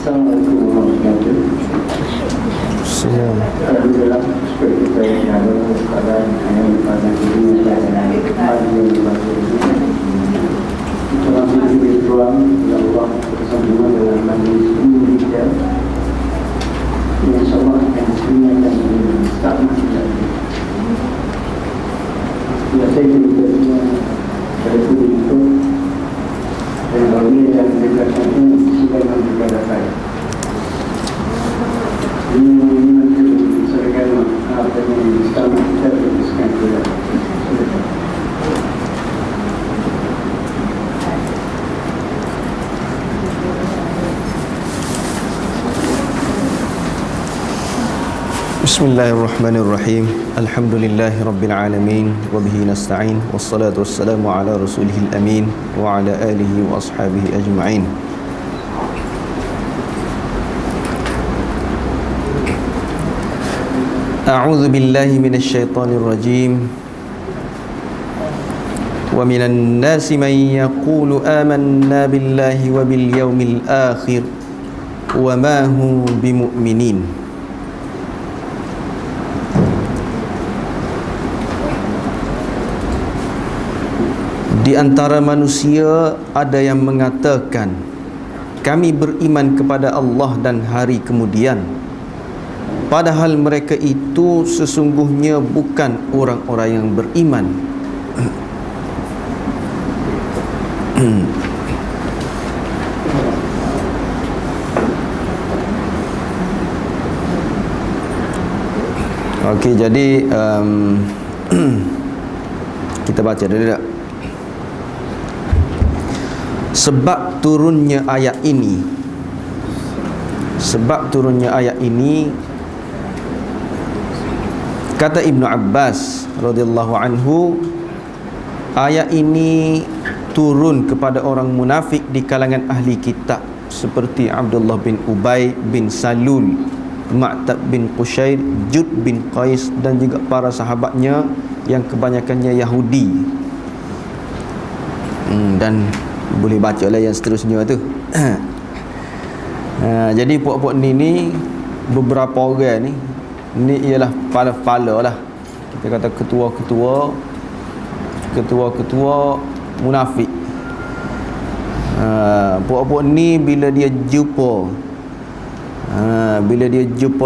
Assalamualaikum warahmatullahi wabarakatuh. Alhamdulillah, seperti kita yang ada keadaan yang pada dunia dan hari yang berlaku. Dalam hidup Tuhan, ya Allah, bersama dengan kami Indonesia, yang sama yang dunia dan sama kita. Ya saya juga pada hidup itu dan dunia yang dikatakan ini sebagai negara saya. Ini seragam apa yang sama kita teruskan juga. Bismillahirrahmanirrahim. Alhamdulillahirabbil alamin wa bihi nasta'in wassalatu wassalamu ala rasulihil amin wa ala alihi wa ashabihi ajma'in. A'udzu billahi minasy syaithanir rajim. Wa minan nasi man yaqulu amanna billahi wa bil yaumil akhir wa ma hum bimu'minin. Di antara manusia ada yang mengatakan, kami beriman kepada Allah dan hari kemudian, padahal mereka itu sesungguhnya bukan orang-orang yang beriman. Okey, jadi kita baca dulu tak? Sebab turunnya ayat ini, kata Ibnu Abbas radhiyallahu anhu, ayat ini turun kepada orang munafik di kalangan ahli kitab seperti Abdullah bin Ubay bin Salul, Ma'tab bin Qushair, Jud bin Qais dan juga para sahabatnya yang kebanyakannya Yahudi. Dan boleh baca lah yang seterusnya tu. Jadi puak-puak ni beberapa orang ni ialah kepala-kepala lah, kita kata ketua-ketua munafik. Puak-puak ni bila dia jumpa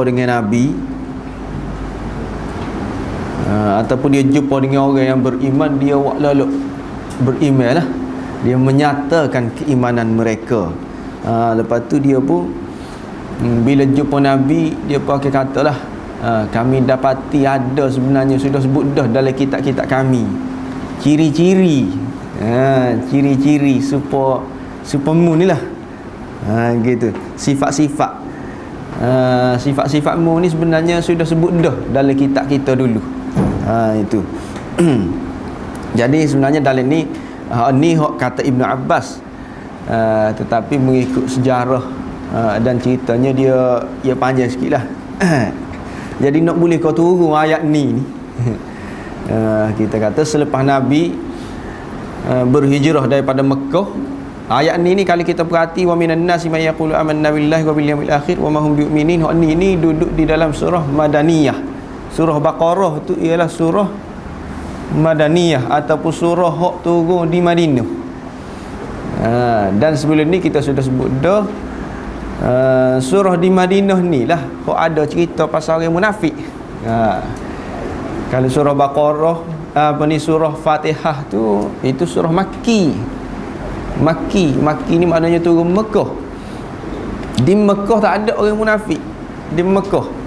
dengan Nabi, ataupun dia jumpa dengan orang yang beriman, dia lalu beriman lah, dia menyatakan keimanan mereka. Lepas tu dia pun bila jumpa Nabi, dia pun akan katalah, kami dapati ada sebenarnya sudah sebut dah dalam kitab-kitab kami ciri-ciri supamu ni lah, gitu. Sifat-sifatmu ni sebenarnya sudah sebut dah dalam kitab kita dulu. Itu. Jadi sebenarnya dalam ni hak kata Ibnu Abbas, tetapi mengikut sejarah dan ceritanya dia panjang sikit lah. Jadi nak boleh kau turun ayat ni kita kata selepas Nabi berhijrah daripada Mekah, ayat ni kalau kita perhati, wa minan nasi may yaqulu amanna billahi wa bil yaumil akhir wa ma hum bi'minin, hak ni duduk di dalam surah Madaniyah. Surah Baqarah tu ialah surah Madaniyah ataupun surah hak turun di Madinah. Dan sebelum ni kita sudah sebut dah, surah di Madinah ni lah hak ada cerita pasal orang munafik. Kalau surah Baqarah, surah Fatihah tu, itu surah Makki ni maknanya turun Mekah. Di Mekah tak ada orang munafik di Mekah.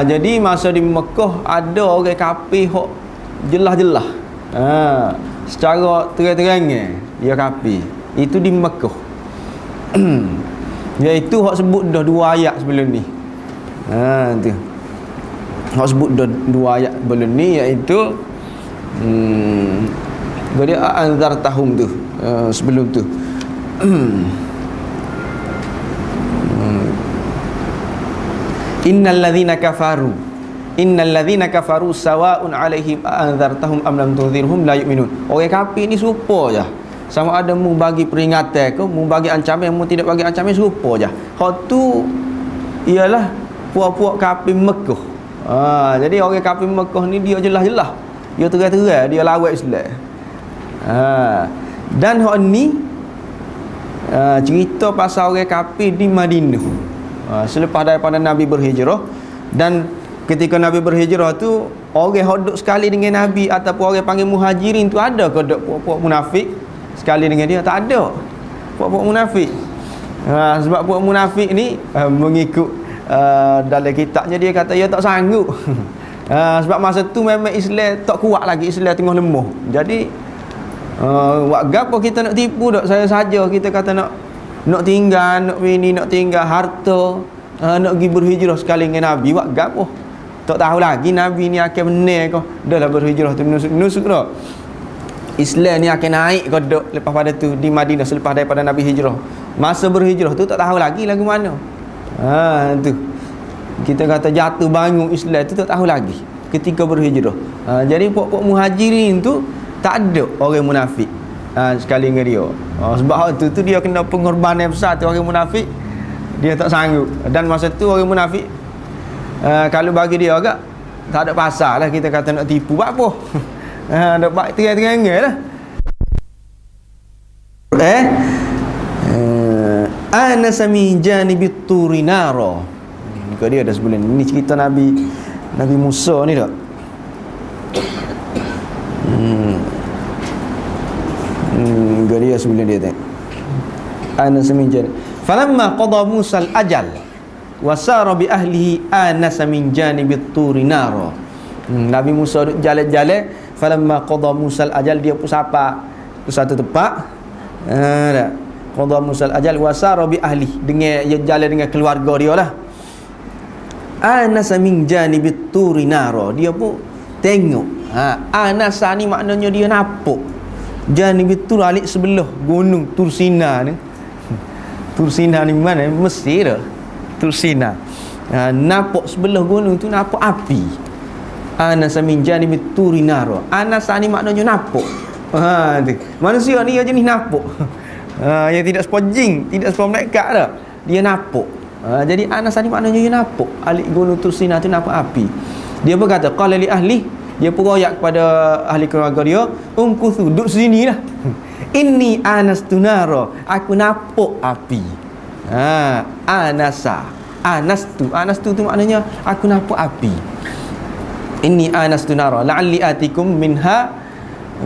Jadi masa di Mekah ada orang kafir hak jelas-jelas, secara terang-terangnya dia kafir. Itu di Mekah. Iaitu hak sebut dah dua ayat sebelum ni. Tu hak sebut dah dua ayat sebelum ni, iaitu dia anzar tahum tu, sebelum tu. Innal ladzina kafaru sawa'un 'alaihim anzartahum am lam tunzirhum la yu'minun. Orang kafir ni serupa je. sama ada mu bagi peringatan ke, mu bagi ancaman, mu tidak bagi ancaman, serupa je. Hak tu ialah puak-puak kafir Mekah. Jadi orang kafir Mekah ni dia jelas-jelas, dia terang-terang dia lawan Islam. Dan hak ni cerita pasal orang kafir di Madinah selepas daripada Nabi berhijrah. Dan ketika Nabi berhijrah tu, orang yang duduk sekali dengan Nabi ataupun orang panggil muhajirin tu, ada ke duduk puak-puak munafik sekali dengan dia? Tak ada puak-puak munafik. Sebab puak munafik ni mengikut dalam kitabnya, dia kata dia tak sanggup. Sebab masa tu memang Islam tak kuat lagi, Islam tengah lemah. Jadi buat gapo kita nak tipu tak? Saya saja kita kata nak tinggal, nak bini, nak tinggal harta, nak pergi berhijrah sekali dengan Nabi. Buat gapo? Tak tahu lagi Nabi ni akan benar ke? Dah lah berhijrah tu nusuk dah. Islam ni akan naik ke dok lepas pada tu di Madinah selepas daripada Nabi hijrah. Masa berhijrah tu tak tahu lagi lagu mana. Tu. Kita kata jatuh bangun Islam tu tak tahu lagi ketika berhijrah. Jadi puak-puak muhajirin tu tak ada orang munafik sekali dengan dia. Sebab tu dia kena pengorbanan besar tu orang munafik. Dia tak sanggup. Dan masa tu orang munafik kalau bagi dia agak tak ada pasal lah kita kata nak tipu buat apa. Nak buat terang-terang lah. Anasa min janibit turi nara. Ni dia dah sebulan. Ini cerita Nabi Musa ni tak? Dia sebulan dia tengok. Anasa min janib. Falamma qada Musa al-ajal wa sara bi ahlihi anasa min janibit turi nara. Nabi Musa duduk jalan-jalan. Falamma qada Musa al-ajal, dia pun sapa ke satu tempat. Qada Musa al-ajal wa sara bi ahli, dengan dia jalan dengan keluarga dia lah. Anasa min janibit turi nara, dia pun tengok. Anasa ni maknanya dia nampak. Janibit tur alik sebelah gunung Tursina ni. Tursina ni mana? Mesir. Tursina. Nampak sebelah gunung tu nampak api. Anasa min janibit turi nara. Anasa ni maknanya nampak. Manusia ni dia jenis nampak. Yang tidak sepojing, tidak sepon mereka dah. Dia nampak. Jadi anasa ni maknanya dia nampak. Alik gunung Tursina tu nampak api. Dia berkata qala li ahli, dia pun royak kepada ahli keluarga dia, umkuthu, duduk sini lah. Inni anastu nara, aku nampak api. Anastu tu maknanya aku nampak api. Inni anastu nara la'alli atikum minha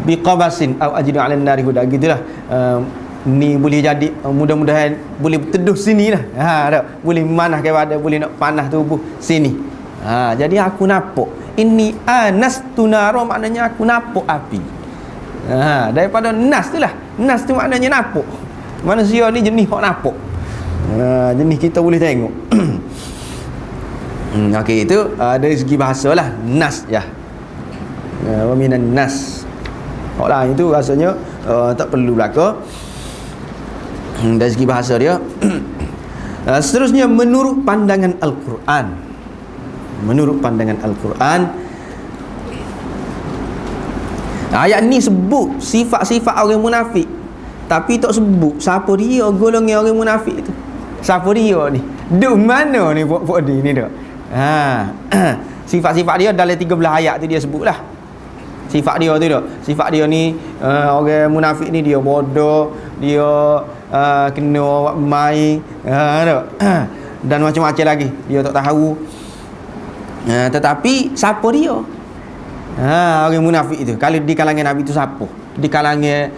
biqabasin aw ajidu 'ala an-nari huda. Gitulah. Ni boleh jadi mudah-mudahan boleh teduh sini lah. Boleh manah kepada, boleh nak panah tubuh sini. Jadi aku nampak. Inni anastu nara maknanya aku nampak api. Daripada nas tu lah. Nas tu maknanya nampak. Manusia ni jenis hok nampak. Jenis kita boleh tengok. Okey, itu dari segi bahasa lah, nas ya. Wa minan nas. Hok lain itu rasanya tak perlu belaka. Dari segi bahasa dia. Seterusnya menurut pandangan Al-Quran. Menurut pandangan Al-Quran, ayat ni sebut sifat-sifat orang munafik, tapi tak sebut siapa dia golongan orang munafik tu. Siapa dia ni? Duk mana ni buat ni dak? Sifat-sifat dia dalam 13 ayat tu dia sebutlah. Sifat dia tu dak. Sifat dia ni orang munafik ni dia bodoh, dia kena awak mai dak. Dan macam-macam lagi. Dia tak tahu. Tetapi siapa dia? Orang munafik itu. Kalau di kalangan Nabi itu siapa? Di kalangan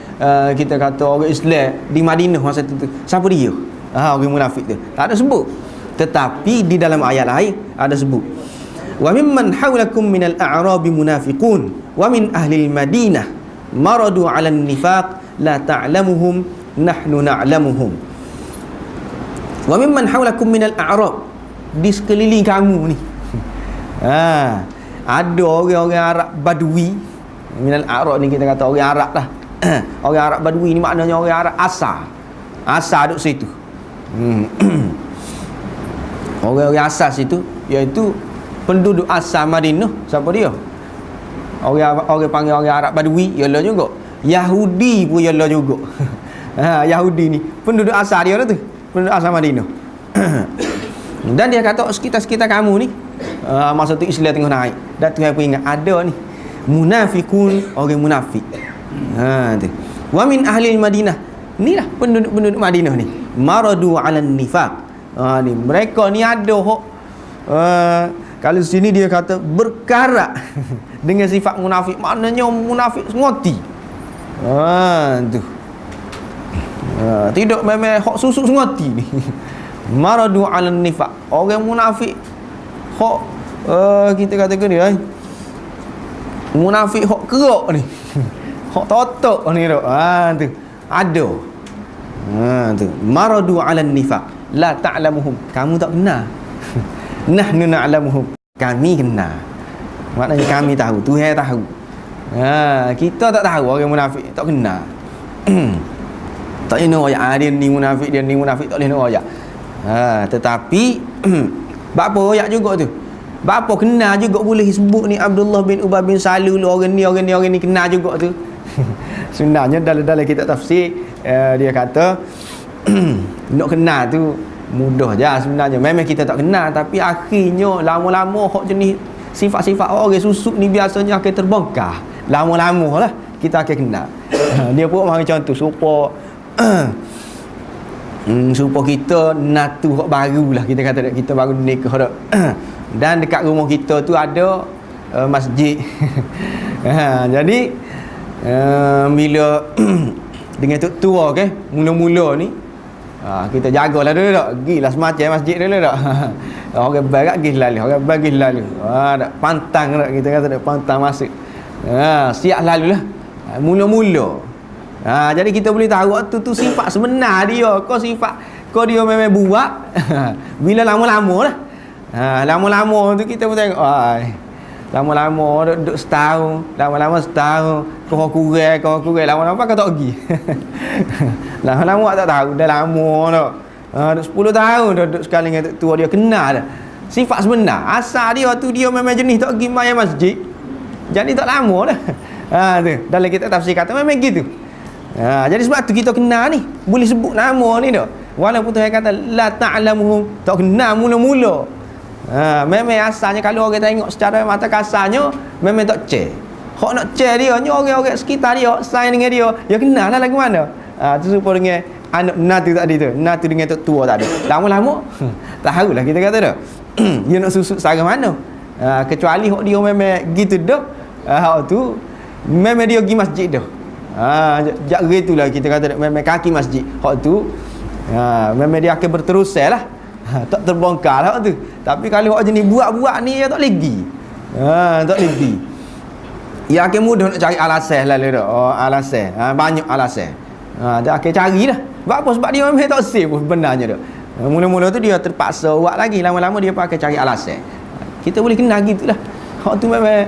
kita kata orang Islam di Madinah masa itu, siapa dia? Orang munafik tu tak ada sebut. Tetapi di dalam ayat lain ada sebut. Wa mimman hawlakum minal a'rabi munafiqun wa min ahli al-Madinah maradu 'ala an-nifaq la ta'lamuhum nahnu na'lamuhum. Wa mimman hawlakum minal a'rab, di sekeliling kamu ni. Ada orang-orang Arab Badui. Minal Arab ni kita kata orang Arab lah. Orang Arab Badui ni maknanya orang Arab asal. Asal duduk situ. Orang-orang asal situ, iaitu penduduk asal Madinah. Siapa dia? Orang panggil orang Arab Badui. Ialah juga Yahudi pun yalah juga. Yahudi ni penduduk asal dia tu, penduduk asal Madinah. Dan dia kata sekitar-sekitar kamu ni masa tu Islam tengah naik. Dan Tuhan pun ingat ada ni munafikun, orang munafik. Tu. Wa min ahli Madinah. Inilah penduduk-penduduk Madinah ni. Maradu 'alan nifaq. Ni mereka ni ada hok kalau sini dia kata berkarat dengan sifat munafik. Maknanya munafik ngoti. Tu. Tidak memang hok susuk ngoti ni. Maradu 'alan nifaq. Orang munafik hok kita katakan dia munafik hok kerok ni. Hok totok ni tu. Tu. Ada. Tu. Maradu 'alan nifaq. La ta'lamuhum. Kamu tak kenal. Nahnu na'lamuhum. Kami kenal. Maknanya kami tahu, Tuhan tahu. Kita tak tahu orang munafik, tak kenal. Tak boleh nak ayat dia ni munafik, tak boleh nak ayat. Tetapi bapa ayat juga tu. Bapa kenal juga boleh sebut ni Abdullah bin Ubay bin Salul, orang ni kenal juga tu. Sebenarnya dalam kitab tafsir dia kata nak kenal tu mudah je sebenarnya. Memang kita tak kenal, tapi akhirnya lama-lama hak jenis sifat-sifat orang susuk ni biasanya akan terbongkar. Lama-lama lah kita akan kenal. Dia pun macam tu supaya supaya kita natu hak baru lah, kita kata kita baru nikah dah. Dan dekat rumah kita tu ada masjid. Jadi bila dengan tok tua mula-mula ni kita jagalah dulu tak. Gilah semacam masjid dulu tak. Orang barat gih lalu, orang bagi lalu. Tak pantang tak, kita kata tak pantang masuk. Siap lalulah. Mula-mula. Jadi kita boleh tahu waktu tu sifat sebenar dia. Kau sifat kau dia memang buat. Bila lama-lama lah. Lama-lama tu kita pun tengok. Lama-lama duduk setahun, lama-lama setahun, kau kurang, lama-lama kau tak pergi. Lama-lama tak tahu, dah lama dah. Duduk 10 tahun dah duduk sekali dengan tok tua dia, kenal dah. Sifat sebenar, asal dia tu dia memang jenis tak pergi main masjid. Jadi tak lama dah. Tu, dalam kita tafsir kata memang gitu. Jadi sebab tu kita kenal ni, boleh sebut nama ni dah. Walaupun Tuhan kata la ta'lamuhum, tak kenal mula-mula. Memang asalnya kalau orang tengok secara mata kasarnya memang tak cek. Hak nak cek dia ni orang-orang sekitar dia, sign dengan dia, dia kenal lah lagu mana. Tu serupa dengan anak natu tadi tu, natu dengan tok tua tadi. Lama-lama tahulah kita kata dah. Dia nak susuk sara mana. Kecuali hak dia memang gitu dah. Hak tu memang dia pergi masjid dah. Jak gitulah kita kata dah, memang kaki masjid. Hak tu memang dia akan berterusan lah. Tak terbongkar lah tu. Tapi kalau orang jenis buat-buat ni dia tak lagi. Tak lagi. Dia akan mudah nak cari alasan lah dah. Alasan. Banyak alasan. Dia akan carilah. Sebab apa? Sebab dia memang tak safe pun sebenarnya dah. Mula-mula tu dia terpaksa buat lagi. Lama-lama dia akan cari alasan. Kita boleh kenal gitulah. Hak tu memang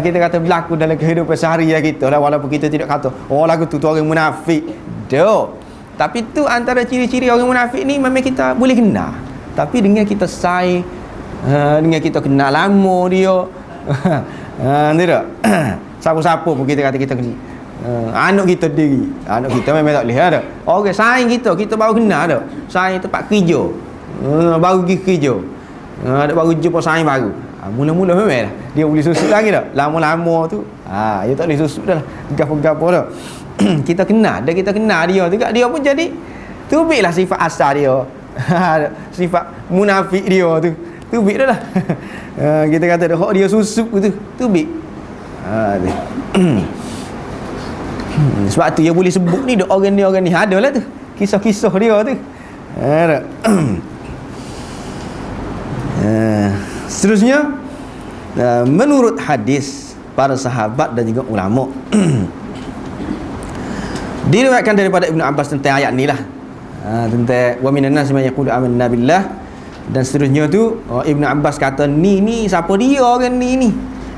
kita kata berlaku dalam kehidupan seharian kita lah. Walaupun kita tidak kata lagu tu orang munafik. Dah. Tapi tu antara ciri-ciri orang munafik ni memang kita boleh kenal. Tapi dengan kita say, dengan kita kenal lama dia. Ni tak? Siapa-siapa pun kita kata kita kenal. Anak kita diri. Anak kita memang tak boleh ada. Orang saing kita baru kenal dah. Saing tempat kerja. Baru pergi kerja. Baru jumpa saing baru. Mula-mula memang lah. Dia boleh susuk lagi tak? Lama-lama tu dia tak boleh susuk dah lah. Gapo-gapo dah. Kita kenal dia juga, dia pun jadi tubiklah sifat asal dia. Sifat munafik dia tu tubik dah lah. Kita kata dah dia susuk tu tubik. Sebab tu dia boleh sebut ni orang ni ada lah tu kisah-kisah dia tu. Seterusnya menurut hadis para sahabat dan juga ulama diriwayatkan daripada Ibnu Abbas tentang ayat ni lah. Tentang wa minan nas man yaqulu amanna billah dan seterusnya tu. Ibnu Abbas kata ni siapa dia orang ni.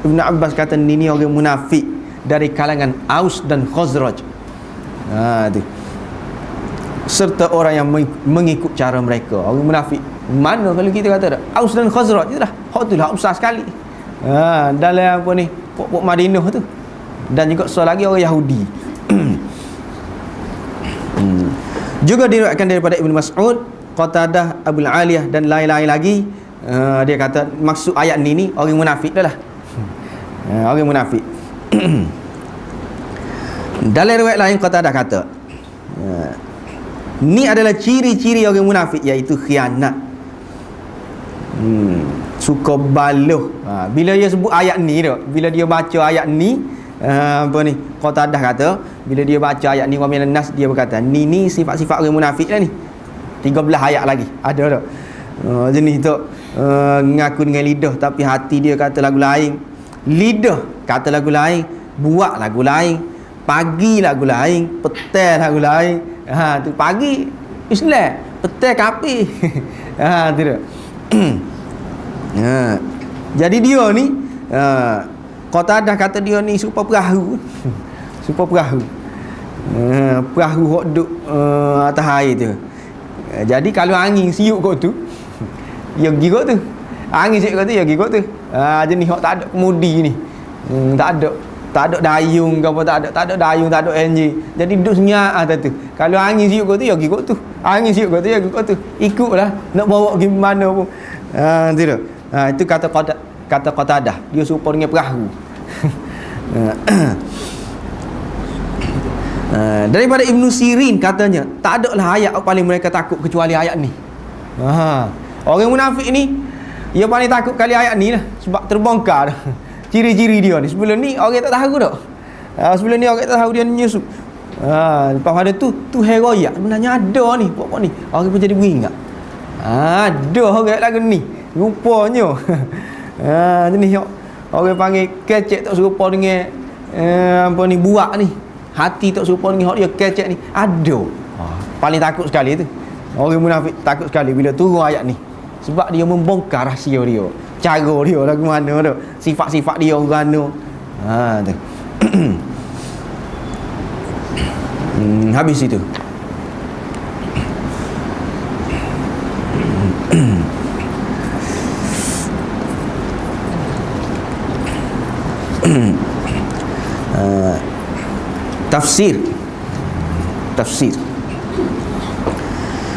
Ibnu Abbas kata ni orang munafik dari kalangan Aus dan Khazraj. Tu. Serta orang yang mengikut cara mereka. Orang munafik mana kalau kita kata dah Aus dan Khazraj je dah. Hak tu lah besar sekali. Dalam apa ni pok-pok Madinah tu. Dan juga seorang lagi orang Yahudi. Juga diriwayatkan daripada Ibnu Mas'ud, Qatadah, Abu Aliyah dan lain-lain lagi, dia kata maksud ayat ni orang munafik dah lah. Orang munafik. Dalam riwayat lain Qatadah kata, ni adalah ciri-ciri orang munafik, iaitu khianat. Suka baloh. Bila dia sebut ayat ni tu, bila dia baca ayat ni, Qatadah kata, bila dia baca ayat ni wa minan nas, dia berkata ni sifat-sifat orang munafik dah ni. 13 ayat lagi ada tak? Jenis tu ngaku dengan lidah tapi hati dia kata lagu lain. Lidah kata lagu lain, buat lagu lain, pagi lagu lain, petang lagu lain. Tu pagi Islam, petang kafir. Tu dah. Jadi dia ni Qatadah kata dia ni serupa perahu. Serupa perahu. Perahu hok duk atas air tu. Jadi kalau angin siuk kat tu, dia pergi kat tu. Angin siuk kat tu, dia pergi kat tu. Jenis hok tak ada kemudi ni. Tak ada dayung ke apa, tak ada dayung, tak ada enjin. Jadi duduk senyap atas tu. Kalau angin siuk kat tu, dia pergi kat tu. Angin siuk kat tu, dia pergi kat tu. Ikutlah nak bawa pergi mana pun. Tu dah. Itu kata Qatadah, dia serupa dengan perahu. Daripada Ibnu Sirin katanya, tak adalah ayat paling mereka takut kecuali ayat ni. Orang munafik ni dia paling takut kali ayat ni lah, sebab terbongkar dah ciri-ciri dia ni. Sebelum ni orang tak tahu dah. Sebelum ni orang tak tahu dia nyusup. Lepas pada tu heroyak sebenarnya ada ni pokok ni. Orang pun jadi beringat. Ada orang lagu ni rupanya. Jenis orang panggil kecek tak serupa dengan buak ni. Hati tak serupa dengan dia kecek ni. Ada. Paling takut sekali tu. Orang munafik takut sekali bila turun ayat ni. Sebab dia membongkar rahsia dia, cara dia lagu mana tu, sifat-sifat dia orang tu. Tu. Habis itu. Tafsir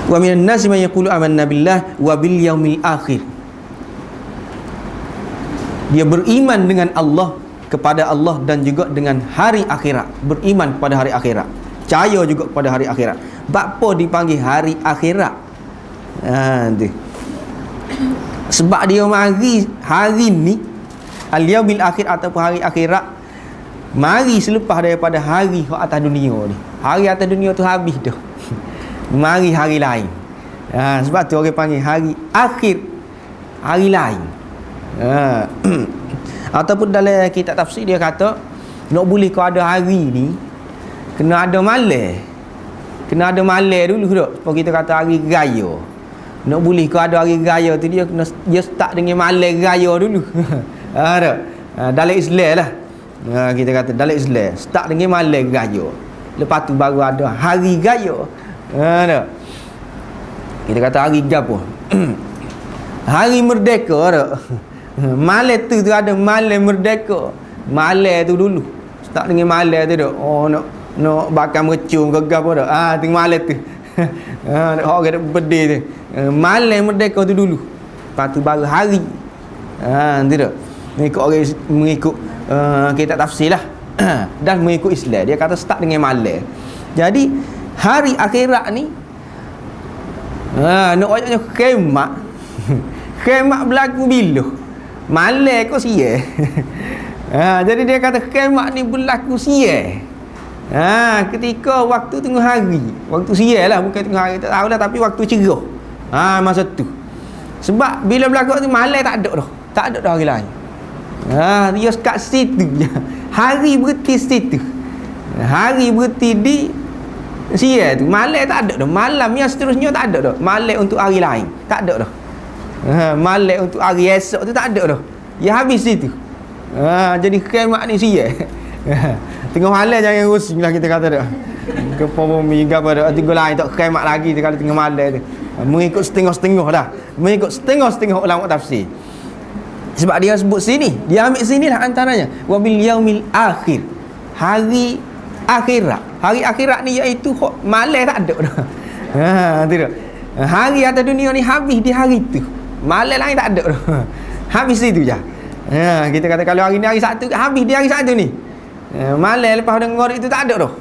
wa minan nasi man yaqulu amanna billah wa bil yaumil akhir. Dia beriman dengan Allah, kepada Allah dan juga dengan hari akhirat. Beriman pada hari akhirat, percaya juga pada hari akhirat. Apa dipanggil hari akhirat? Sebab dia mari hari ni al-yaumil akhir ataupun hari akhirat, mari selepas daripada hari atas dunia ni. Hari atas dunia tu habis dah. Mari hari lain. Sebab tu orang panggil hari akhir, hari lain. Ataupun dalam kitab tafsir dia kata, nak boleh kau ada hari ni, kena ada malam. Kena ada malam dulu tak? Sebab kita kata hari raya. Nak boleh kau ada hari raya tu, dia start dengan malam raya dulu. Dalam Islam lah. Kita kata dalam Islam start dengan malam raya, lepas tu baru ada hari raya. Kita kata hari gapo? Hari merdeka tak? Malam tu ada malam merdeka. Malam tu dulu start dengan malam tu tak? Nak bakar mercung ke gapo tak? Tengok malam tu. Nak orang nak berdeh tu. Malam merdeka tu dulu. Lepas tu baru hari. Tidak. Mengikut kitab tafsir lah. Dan mengikut Islam, dia kata start dengan malam. Jadi hari akhirat ni nak ayatnya kiamat. Kiamat berlaku bila? Malam ke siang? Jadi dia kata kiamat ni berlaku siang. Ketika waktu tengah hari, waktu siang lah, bukan tengah hari, tak tahulah, tapi waktu cerah. Masa tu. Sebab bila berlaku tu malam tak ada dah. Tak ada dah hari lain. Dia kat situ je. Hari berhenti situ. Hari berhenti di siang tu. Malam tak ada dah. Malam yang seterusnya tak ada dah. Malam untuk hari lain tak ada dah. Malam untuk hari esok tu tak ada dah. Ya habis situ. Jadi kiamat ni siang. Tengah malam jangan rusing lah kita kata dah. Kepa bumi ke apa dah. Tengok lain tak kiamat lagi kalau tengah malam tu. Mengikut setengah-setengah dah. Mengikut setengah-setengah ulama tafsir. Sebab dia sebut sini, dia ambil sini lah antaranya. Wa bil yaumil akhir. Hari akhirat. Hari akhirat ni iaitu malam tak ada dah. Tidak. Hari atas dunia ni habis di hari tu. Malam lain tak ada dah. Habis itu je. Kita kata kalau hari ni hari Sabtu, habis di hari Sabtu ni. Malam lepas pada ngorek tu tak ada dah.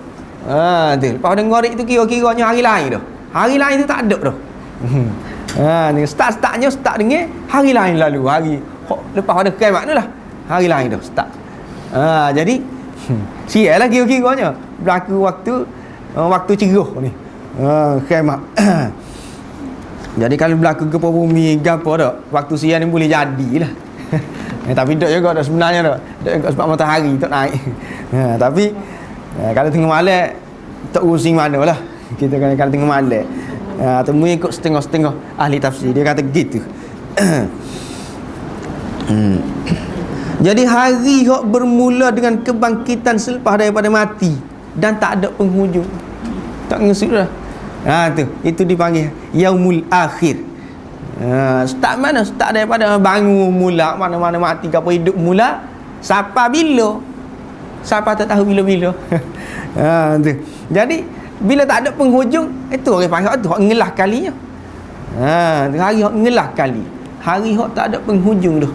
Tu. Lepas pada ngorek tu kira-kiranya hari lain dah. Hari lain tu tak ada dah. Ni start-startnya start dengan hari lain lalu. Hari lepas pada kiamat tu lah. Hari lain dah start. Jadi sial lah kira-kiranya berlaku waktu ceroh ni. Kiamat. Jadi kalau berlaku gempa bumi gapo dak, waktu siang ni boleh jadilah. Tapi tak juga dak sebenarnya dak. Dak juga sebab matahari tak naik. Tapi kalau tengah malam tak urusing manalah. Kita kalau tengah malam temu ikut setengah-setengah ahli tafsir dia kata gitu. Jadi hari hok bermula dengan kebangkitan selepas daripada mati dan tak ada penghujung. Tak ngesut dah. Tu itu dipanggil yaumul akhir. Start mana? Start daripada bangun mula, mana-mana mati ke apa hidup mula, sampai bila? Siapa tak tahu bila-bila. Tu. Jadi bila tak ada penghujung, itu orang panggil tu hok ngelah kalinya. Hari hok ngelah kali. Hari hok tak ada penghujung tu.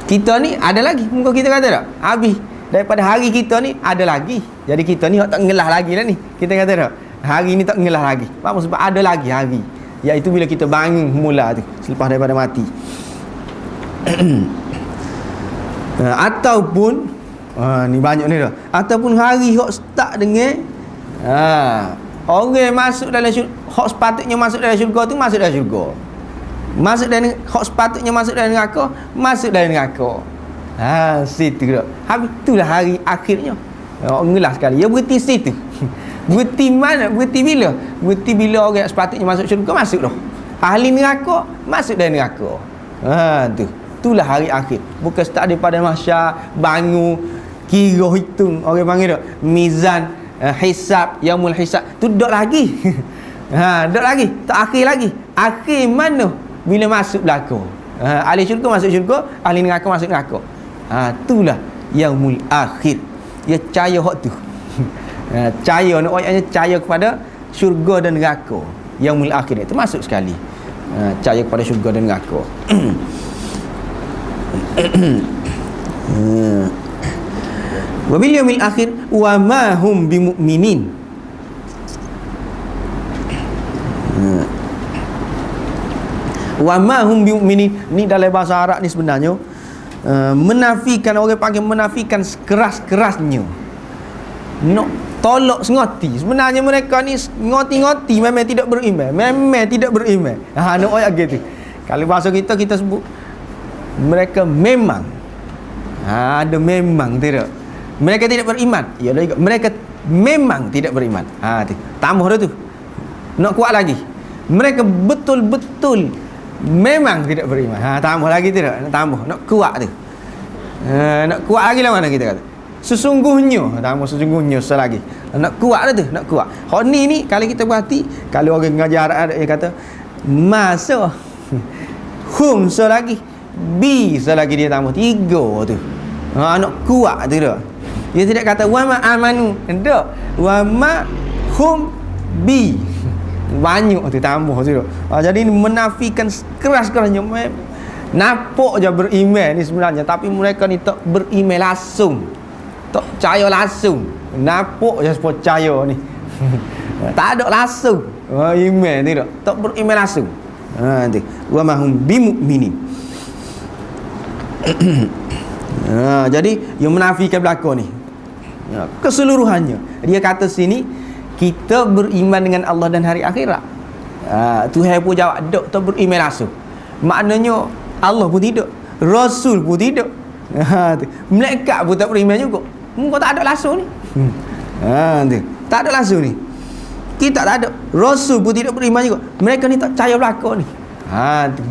Kita ni ada lagi, muka kita kata tak? Habis daripada hari kita ni ada lagi. Jadi kita ni hok tak ngelah lagi lah ni. Kita kata tak? Hari ni tak ngelah lagi. Apa sebab ada lagi hari, iaitu bila kita bangun mula tu selepas daripada mati. Ataupun ni banyak ni dah. Ataupun hari hok start dengan orang masuk dalam syurga, hok sepatutnya masuk dalam syurga tu masuk dalam syurga. Masuk dalam hok sepatutnya masuk dalam neraka, masuk dalam neraka. Situ dah. Habis itulah hari akhirnya. Ngelah sekali. Ya berhenti situ. Berhenti mana? Berhenti bila? Berhenti bila orang sepatutnya masuk syurga masuk dah. Ahli neraka masuk dalam neraka. Tu. Itulah hari akhir. Bukan start daripada mahsyar, bangun, kira hitung, orang panggil tak? Mizan, hisab, yaumul hisab. Tu dok lagi. Dok lagi. Tak akhir lagi. Akhir mana? Bila masuk belaka. Ahli syurga masuk syurga, ahli neraka masuk neraka. Itulah yaumul akhir. Dia percaya hak tu. Percaya nak ayatnya percaya kepada syurga dan neraka. Yaumul akhir itu masuk sekali. Percaya kepada syurga dan neraka. Wa bil yaumil akhir wa ma hum bimu'minin. Wa ma hum bimu'minin ni dalam bahasa Arab ni sebenarnya menafikan, orang panggil menafikan sekeras-kerasnya. Nak tolak sengoti. Sebenarnya mereka ni ngoti-ngoti memang tidak beriman. Memang tidak beriman. Nak ayat gitu. Kalau bahasa kita sebut mereka memang. Ada memang tidak. Mereka tidak beriman. Ya juga. Mereka memang tidak beriman. Tambah dah tu. Nak kuat lagi. Mereka betul-betul memang tidak beriman. Tambah lagi tidak. Nak tambah. Nak kuat tu. Nak kuat lagi lah mana kita kata. Sesungguhnya. Tambah sesungguhnya selagi. Nak kuat dah tu. Nak kuat. Hak ni kalau kita berhati. Kalau orang mengajar ada yang kata. Masa. Hum selagi. Bi selagi dia tambah 3 tu. Nak kuat tu dah. Dia tidak kata wa ma amanu. Tak. Wa ma hum bi. Banyak tu tambah tu. Jadi menafikan keras-kerasnya. Nampak je beriman ni sebenarnya, tapi mereka ni tak beriman langsung. Tak percaya langsung. Nampak je percaya ni. Tak ada langsung. Iman ni tak. Tak beriman langsung. Nanti wa ma hum bimu'minin. Jadi yang menafikan belaka ni keseluruhannya. Dia kata sini kita beriman dengan Allah dan hari akhirat. Tuhan pun jawab tak beriman langsung. Maknanya Allah pun tidak, Rasul pun tidak, malaikat pun tak beriman juga. Muka tak ada langsung ni. Tak ada langsung ni. Kita tak ada, Rasul pun tidak beriman juga. Mereka ni tak percaya belaka ni.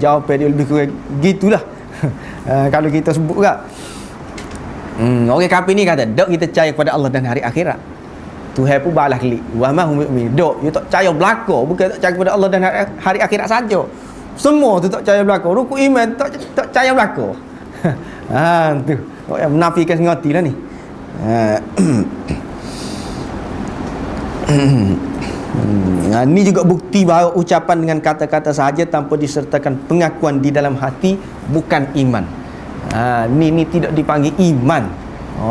Jawapan dia lebih kurang gitulah. Kalau kita sebut kan, orang kafir ni kata dok kita percaya kepada Allah dan hari akhirat. Tuhan pun balas klik wa ma hum mu'min. Dok you tak percaya belaka, bukan tak percaya kepada Allah dan hari akhirat saja. Semua tu tak percaya belaka. Rukun iman tak percaya belaka. Tu yang menafikan ngotilah ni. Ini juga bukti bahawa ucapan dengan kata-kata sahaja tanpa disertakan pengakuan di dalam hati bukan iman. Ni tidak dipanggil iman.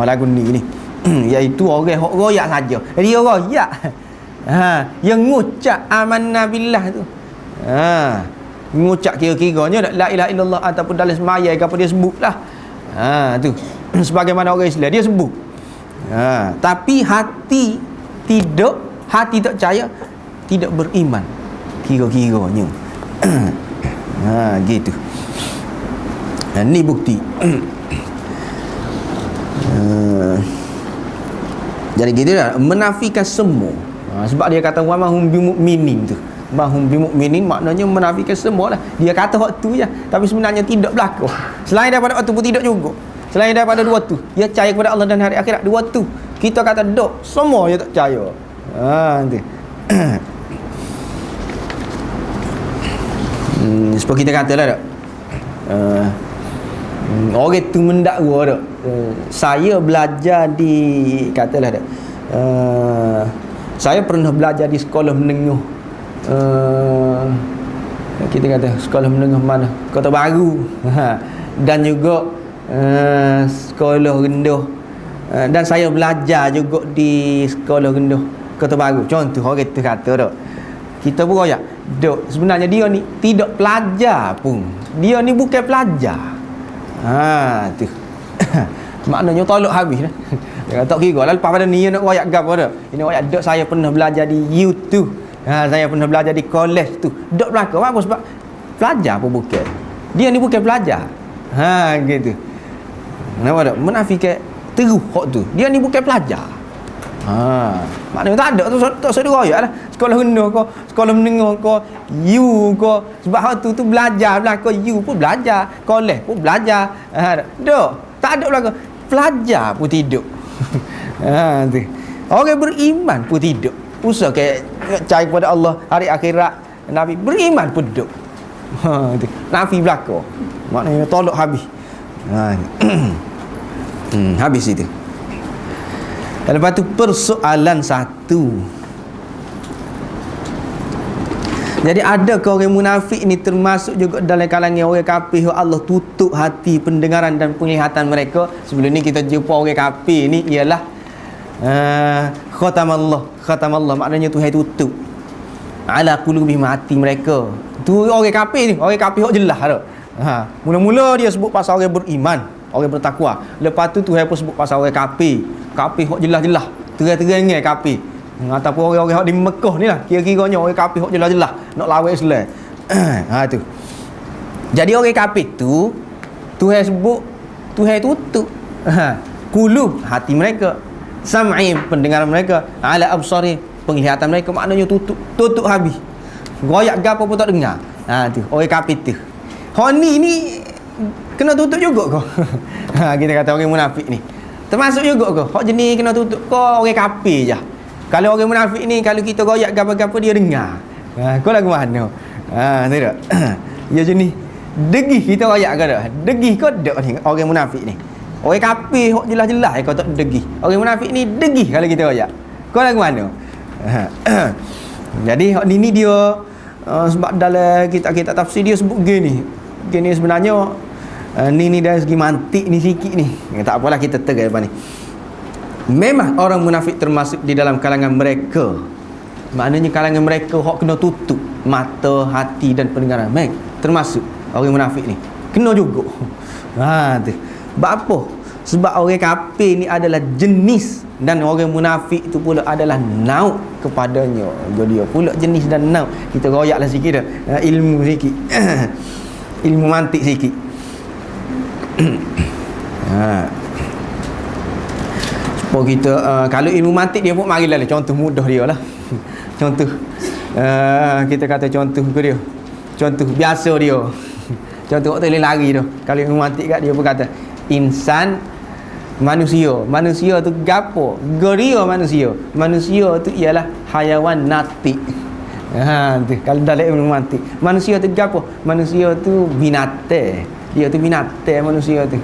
Lagu ni iaitu orang hok royak saja. Dia royak. Yang ngucap amanna billah tu. Ngucap kira-kiranya la ilaha illallah ataupun dalam semaya ke apa dia sebutlah. Tu. Sebagaimana orang Islam dia sebut. Tapi hati tak percaya, tidak beriman kira-kiranya. Gitu. Ni bukti. Jadi gitu lah, menafikan semua. Sebab dia kata wa mahum bimu'minin tu. Mahum bimu'minin maknanya menafikan semua lah. Dia kata waktu je, tapi sebenarnya tidak berlaku. Selain daripada waktu pun tidak juga. Selain daripada dua tu, dia percaya kepada Allah dan hari akhirat. Dua tu kita kata dok, semua dia tak percaya. Nanti. Seperti kita katalah tak. Orang tu mendakwa tak. Saya belajar di katalah tak. Saya pernah belajar di sekolah menengah. Kita kata sekolah menengah mana? Kota Baru. Dan juga sekolah rendah. Dan saya belajar juga di sekolah rendah Kota Baru. Contoh orang tu kata tak. Kita pun royak dok, sebenarnya dia ni tidak pelajar pun. Dia ni bukan pelajar. Tu. Maknanya tolak habis dah. Dia kata kira lah lepas pada ni nak royak gapo dah. Ini royak dok saya pernah belajar di YouTube. Saya pernah belajar di kolej tu. Dok belakang apa sebab pelajar pun bukan. Dia ni bukan pelajar. Gitu. Nampak tak? Menafikan terus hak tu. Dia ni bukan pelajar. Maknanya tak ada tu, tak usah diroyak lah. Sekolah rendah kau, sekolah menengah kau, you kau. Sebab hak tu belajar belakang, you pun belajar, kolej pun belajar. Dok, tak ada belakang. Pelajar pun tidak. Tu. Orang beriman pun tidak. Usah kayak percaya kepada Allah, hari akhirat, Nabi, beriman pun tidak. Tu. Nafi belakang. Maknanya tolak habis. Habis itu. Dan lepas tu persoalan satu. Jadi adakah orang munafik ni termasuk juga dalam kalangan orang kafir Allah tutup hati pendengaran dan penglihatan mereka? Sebelum ni kita jumpa orang kafir ni ialah khatamallah maknanya Tuhan tutup ala qulubihim, hati mereka. Tu orang kafir ni, orang kafir hok jelas dah. Mula-mula dia sebut pasal orang beriman, orang bertakwa. Lepas tu Tuhan pun sebut pasal orang kafir. Kafir hok jelas-jelas, terang-terangnya kafir. Ataupun orang-orang hok di Mekah ni lah, kira-kiranya orang kafir hok jelas-jelas nak lawan Islam. Tu. Jadi orang kafir tu Tuhan sebut Tuhan tutup qulub, hati mereka, sam'i, pendengaran mereka, ala absari, penglihatan mereka, maknanya tutup habis. Goyak gapo pun tak dengar. Tu orang kafir tu. Hok ni kena tutup juga kau. Kita kata orang munafik ni termasuk juga kau. Hak jenis kena tutup kau orang kafir je. Kalau orang munafik ni kalau kita goyak gapo-gapo dia dengar. Kau lagu mana? Tak. Ya jenis degih kita goyak ke tak? Degih kau tak ni orang munafik ni. Orang kafir hak jelas-jelas kau tak degih. Orang munafik ni degih kalau kita goyak. Kau lagu mana? Jadi hak ni dia sebab dalam kitab-kitab tafsir dia sebut gini. Gini sebenarnya ni dari segi mantik ni sikit ni. Tak apalah kita tegar depan ni. Memang orang munafik termasuk di dalam kalangan mereka. Maknanya kalangan mereka hak kena tutup mata, hati dan pendengaran. Termasuk orang munafik ni. Kena juga. Tu. Sebab apa? Sebab orang kafir ni adalah jenis dan orang munafik itu pula adalah nauk kepadanya. Jadi dia pula jenis dan nauk. Kita royaklah sikit dah. Ilmu sikit. Ilmu mantik sikit. Supaya kita kalau ilmu mantik dia pun marilah contoh mudah dia lah. Contoh kita kata contoh ke dia, contoh biasa dia. Contoh tak boleh lari tu. Kalau ilmu mantik kat dia pun kata insan, manusia tu gapo? Geria manusia tu ialah hayawan natik. Tu kalau dalam ilmu mantik manusia tu gapo? Manusia tu binatang. Dia tu binatang manusia tu.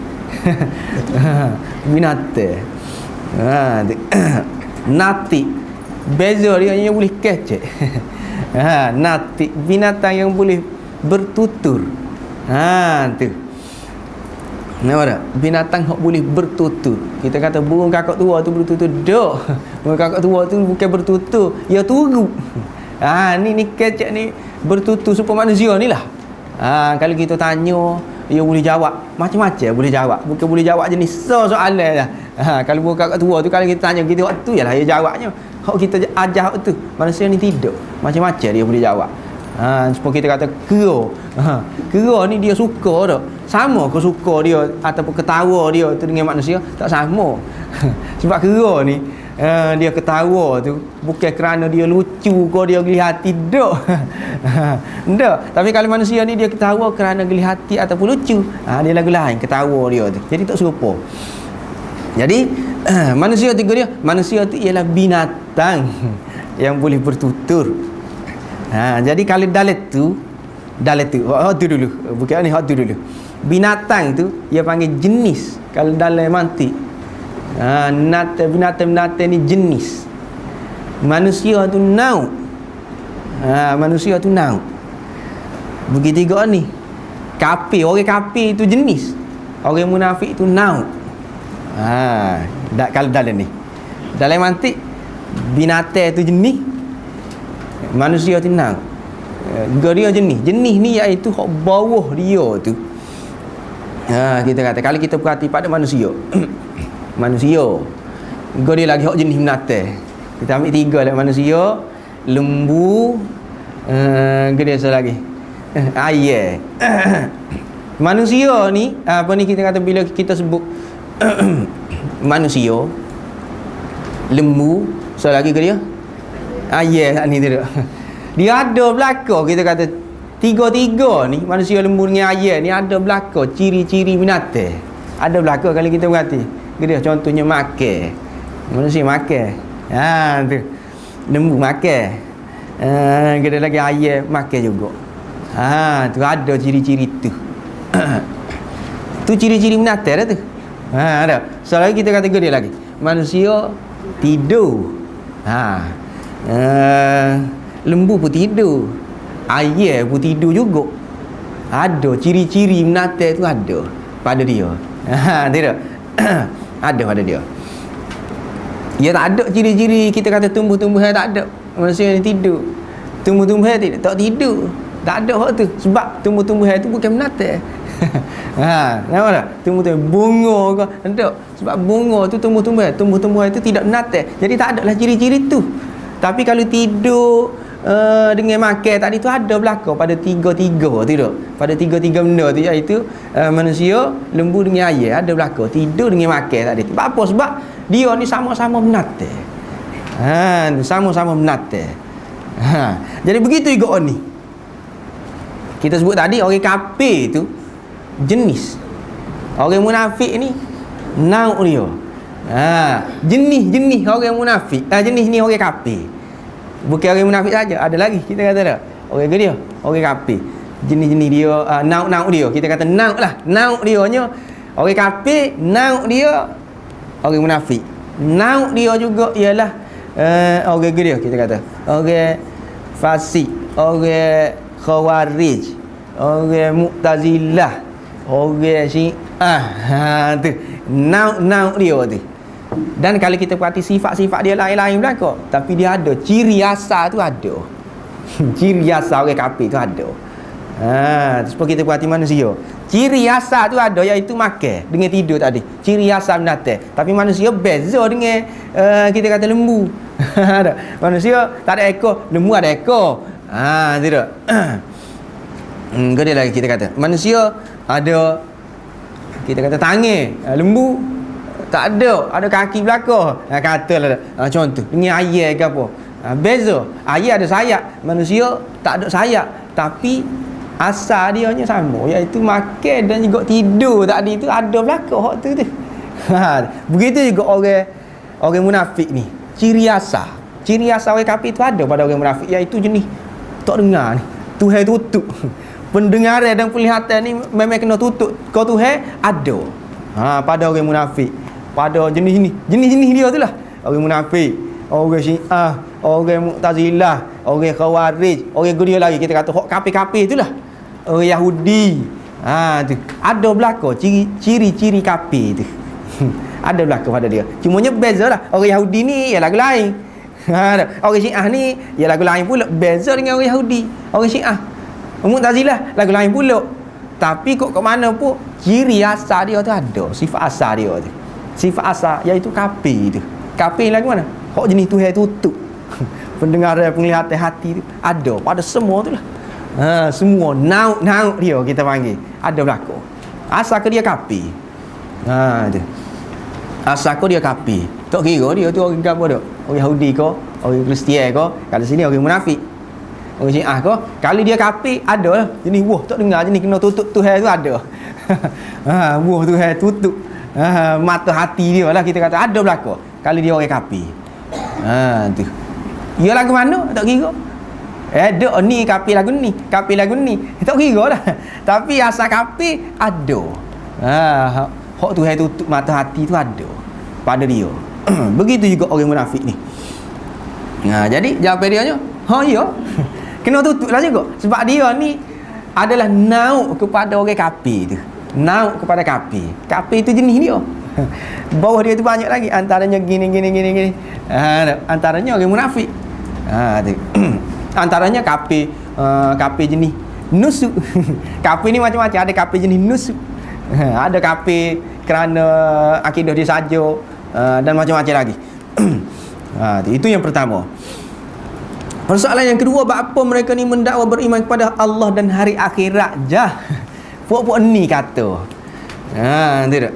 Binatang. Natik. Beza dia yang boleh kecek. Natik, binatang yang boleh bertutur. Tu. Nampak tak? Binatang yang boleh bertutur. Kita kata burung kakak tua tu bertutur. Dok. Burung kakak tua tu bukan bertutur, ia turu. Ni kecek ni bertutur supaya manusia ni lah. Kalau kita tanya, dia boleh jawab macam-macam, boleh jawab. Bukan boleh jawab jenis soalan lah. Kalau burung kakak tua tu, kalau kita tanya kita waktu yalah dia jawabnya. Hak kita ajar tu, manusia ni tidak macam-macam dia boleh jawab. Supaya kita kata kera. Kera ni dia suka tak? Sama ke suka dia ataupun ketawa dia tu dengan manusia? Tak sama. Sebab kera ni dia ketawa tu bukan kerana dia lucu ke dia geli hati, tak. Tak. Tapi kalau manusia ni dia ketawa kerana geli hati ataupun lucu, dia lagu lain ketawa dia tu. Jadi tak serupa. Jadi manusia tiga dia, manusia tu ialah binatang yang boleh bertutur. Jadi kalau dalat tu tu dulu, bukan ni hak tu dulu. Binatang tu dia panggil jenis. Kalau dalam mantik, binatang ni jenis. Manusia tu nau. Manusia tu nau. Begitu juga ni. Kafir, orang kafir tu jenis. Orang munafik tu nau. Kalau dalam ni, dalam mantik, binatang tu jenis, manusia tu nau. Dia jenis ni iaitu hak bawah dia tu. Kita kata kalau kita perhati pada manusia manusia dia lagi hak jenis binatang. Kita ambil 3 lah, manusia, lembu, dia satu lagi ayam. Manusia ni apa ni kita kata bila kita sebut manusia, lembu, satu lagi ke dia ayam ni tu. Dia ada belakang kita kata tiga-tiga ni, manusia, lembu dengan ayam ni ada belakang ciri-ciri binatang. Ada belakang kalau kita perhati. Dia contohnya makan. Manusia makan. Tu. Lembu makan. Kita lagi ayam makan juga. Tu ada ciri-ciri tu. Tu ciri-ciri binatang dah tu. Ada. Soalnya kita kata dia lagi. Manusia tidur. Lembu pun tidur. Ayam pun tidur juga. Ada ciri-ciri binatang tu ada pada dia. Tidak. Ada pada dia. Dia tak ada ciri-ciri kita kata tumbuh-tumbuhan, tak ada. Manusia ni tidur. Tumbuh-tumbuhan tak tidur. Tak ada hak tu. Sebab tumbuh-tumbuhan tu bukan binatang. Nampak tak? Tumbuh-tumbuhan bunga ke? Tak. Sebab bunga tu tumbuh-tumbuhan. Tumbuh-tumbuhan tu tidak binatang. Jadi tak ada lah ciri-ciri tu. Tapi kalau tidur dengan makan tadi tu ada belakang pada tiga-tiga, tidak? Pada tiga-tiga benda tu, iaitu manusia, lembu dengan ayam ada belakang. Tidur dengan makan tadi tu. Apa? Sebab dia ni sama-sama binatang. Sama-sama binatang. Jadi begitu juga ni. Kita sebut tadi orang kafir tu jenis. Orang munafik ni nauk dia. Jenis orang munafik. Jenis ni orang kafir. Bukan orang munafik saja, ada lagi kita kata dah. Orang ke dia? Orang kafir. Jenis-jenis dia, nauk dia. Kita kata nauk lah. Nauk dia nya orang kafir, nauk dia orang munafik. Nauk dia juga ialah orang ke dia kita kata. Orang fasik, orang khawarij, orang mu'tazilah, orang syiah. Tu. Nauk dia tu. Dan kalau kita perhati sifat-sifat dia lain-lain belaka, tapi dia ada ciri asal tu ada. Ciri asal orang kafir tu ada. Sebab kita perhati manusia, ciri asal tu ada, iaitu makan dengan tidur tadi. Ciri asal binatang. Tapi manusia beza dengan kita kata lembu. Manusia tak ada ekor, lembu ada ekor. Tidak. Gede lagi kita kata manusia ada kita kata tangan, lembu tak ada kaki belakang. Katalah contoh dengan ayam ke apa. Beza. Ayam ada sayap, manusia tak ada sayap, tapi asal dia nya sama, iaitu makan dan juga tidur tadi tu ada belakang hak tu. Begitu juga orang munafik ni. Ciri asal orang kafir tu ada pada orang munafik, iaitu jenis tak dengar ni. Tuhan tutup. Pendengaran dan penglihatan ni memang kena tutup. Kau Tuhan ada. Pada orang munafik. Pada jenis dia tu lah. Orang munafik, orang syiah, orang Mu'tazilah, orang Khawarij, orang Guria lagi kita kata hok kafir-kafir itulah. Orang Yahudi. Tu. Ada belaka ciri-ciri kafir tu. Ada belaka pada dia. Cumanya bezalah. Orang Yahudi ni ialah lagu lain. Orang Syiah ni ialah lagu lain pula. Beza dengan orang Yahudi. Orang Syiah, Mu'tazilah lagu lain pula. Tapi kok kat mana pun ciri asal dia tu ada. Sifat asal dia tu. Sifat asal iaitu kafir tu. Kafir lagu mana? Hok jenis Tuhan tutup. Pendengaran, penglihatan hati tu ada pada semua tu lah. Semua nauk dia kita panggil. Ada berlaku. Asal ke dia kafir. Tu. Asal ke dia kafir. Tak kira dia tu orang apa dak? Orang Yahudi ke, orang Kristian ke, kalau sini orang munafik. Orang Syiah ke, kalau dia kafir ada lah. Jenis buah tak dengar jenis kena tutup Tuhan tu ada. Buah Tuhan tutup. Mata hati dia lah kita kata ada berlaku. Kalau dia orang kafir. Tu. Ia lagu mana? Tak kira. Ada ni kafir lagu ni, kafir lagu ni. Tak kira lah. Tapi asal kafir ada. Hak Tuhan tutup mata hati tu ada pada dia. Begitu juga orang munafik ni. Jadi jawapan dia nya, ya. Kena tutup lah juga. Sebab dia ni adalah nauk kepada orang kafir tu. Nauk kepada kafir. Kafir tu jenis dia. Bawah dia tu banyak lagi. Antaranya gini. Antaranya orang munafik. Tu. Antaranya kafir jenis nusuk. Kafir ni macam-macam. Ada kafir jenis nusuk. Ada kafir kerana akidah dia saja, dan macam-macam lagi. Itu yang pertama. Persoalan yang kedua, apa mereka ni mendakwa beriman kepada Allah dan hari akhirat jah. Puak-puak ni kata. Tidak.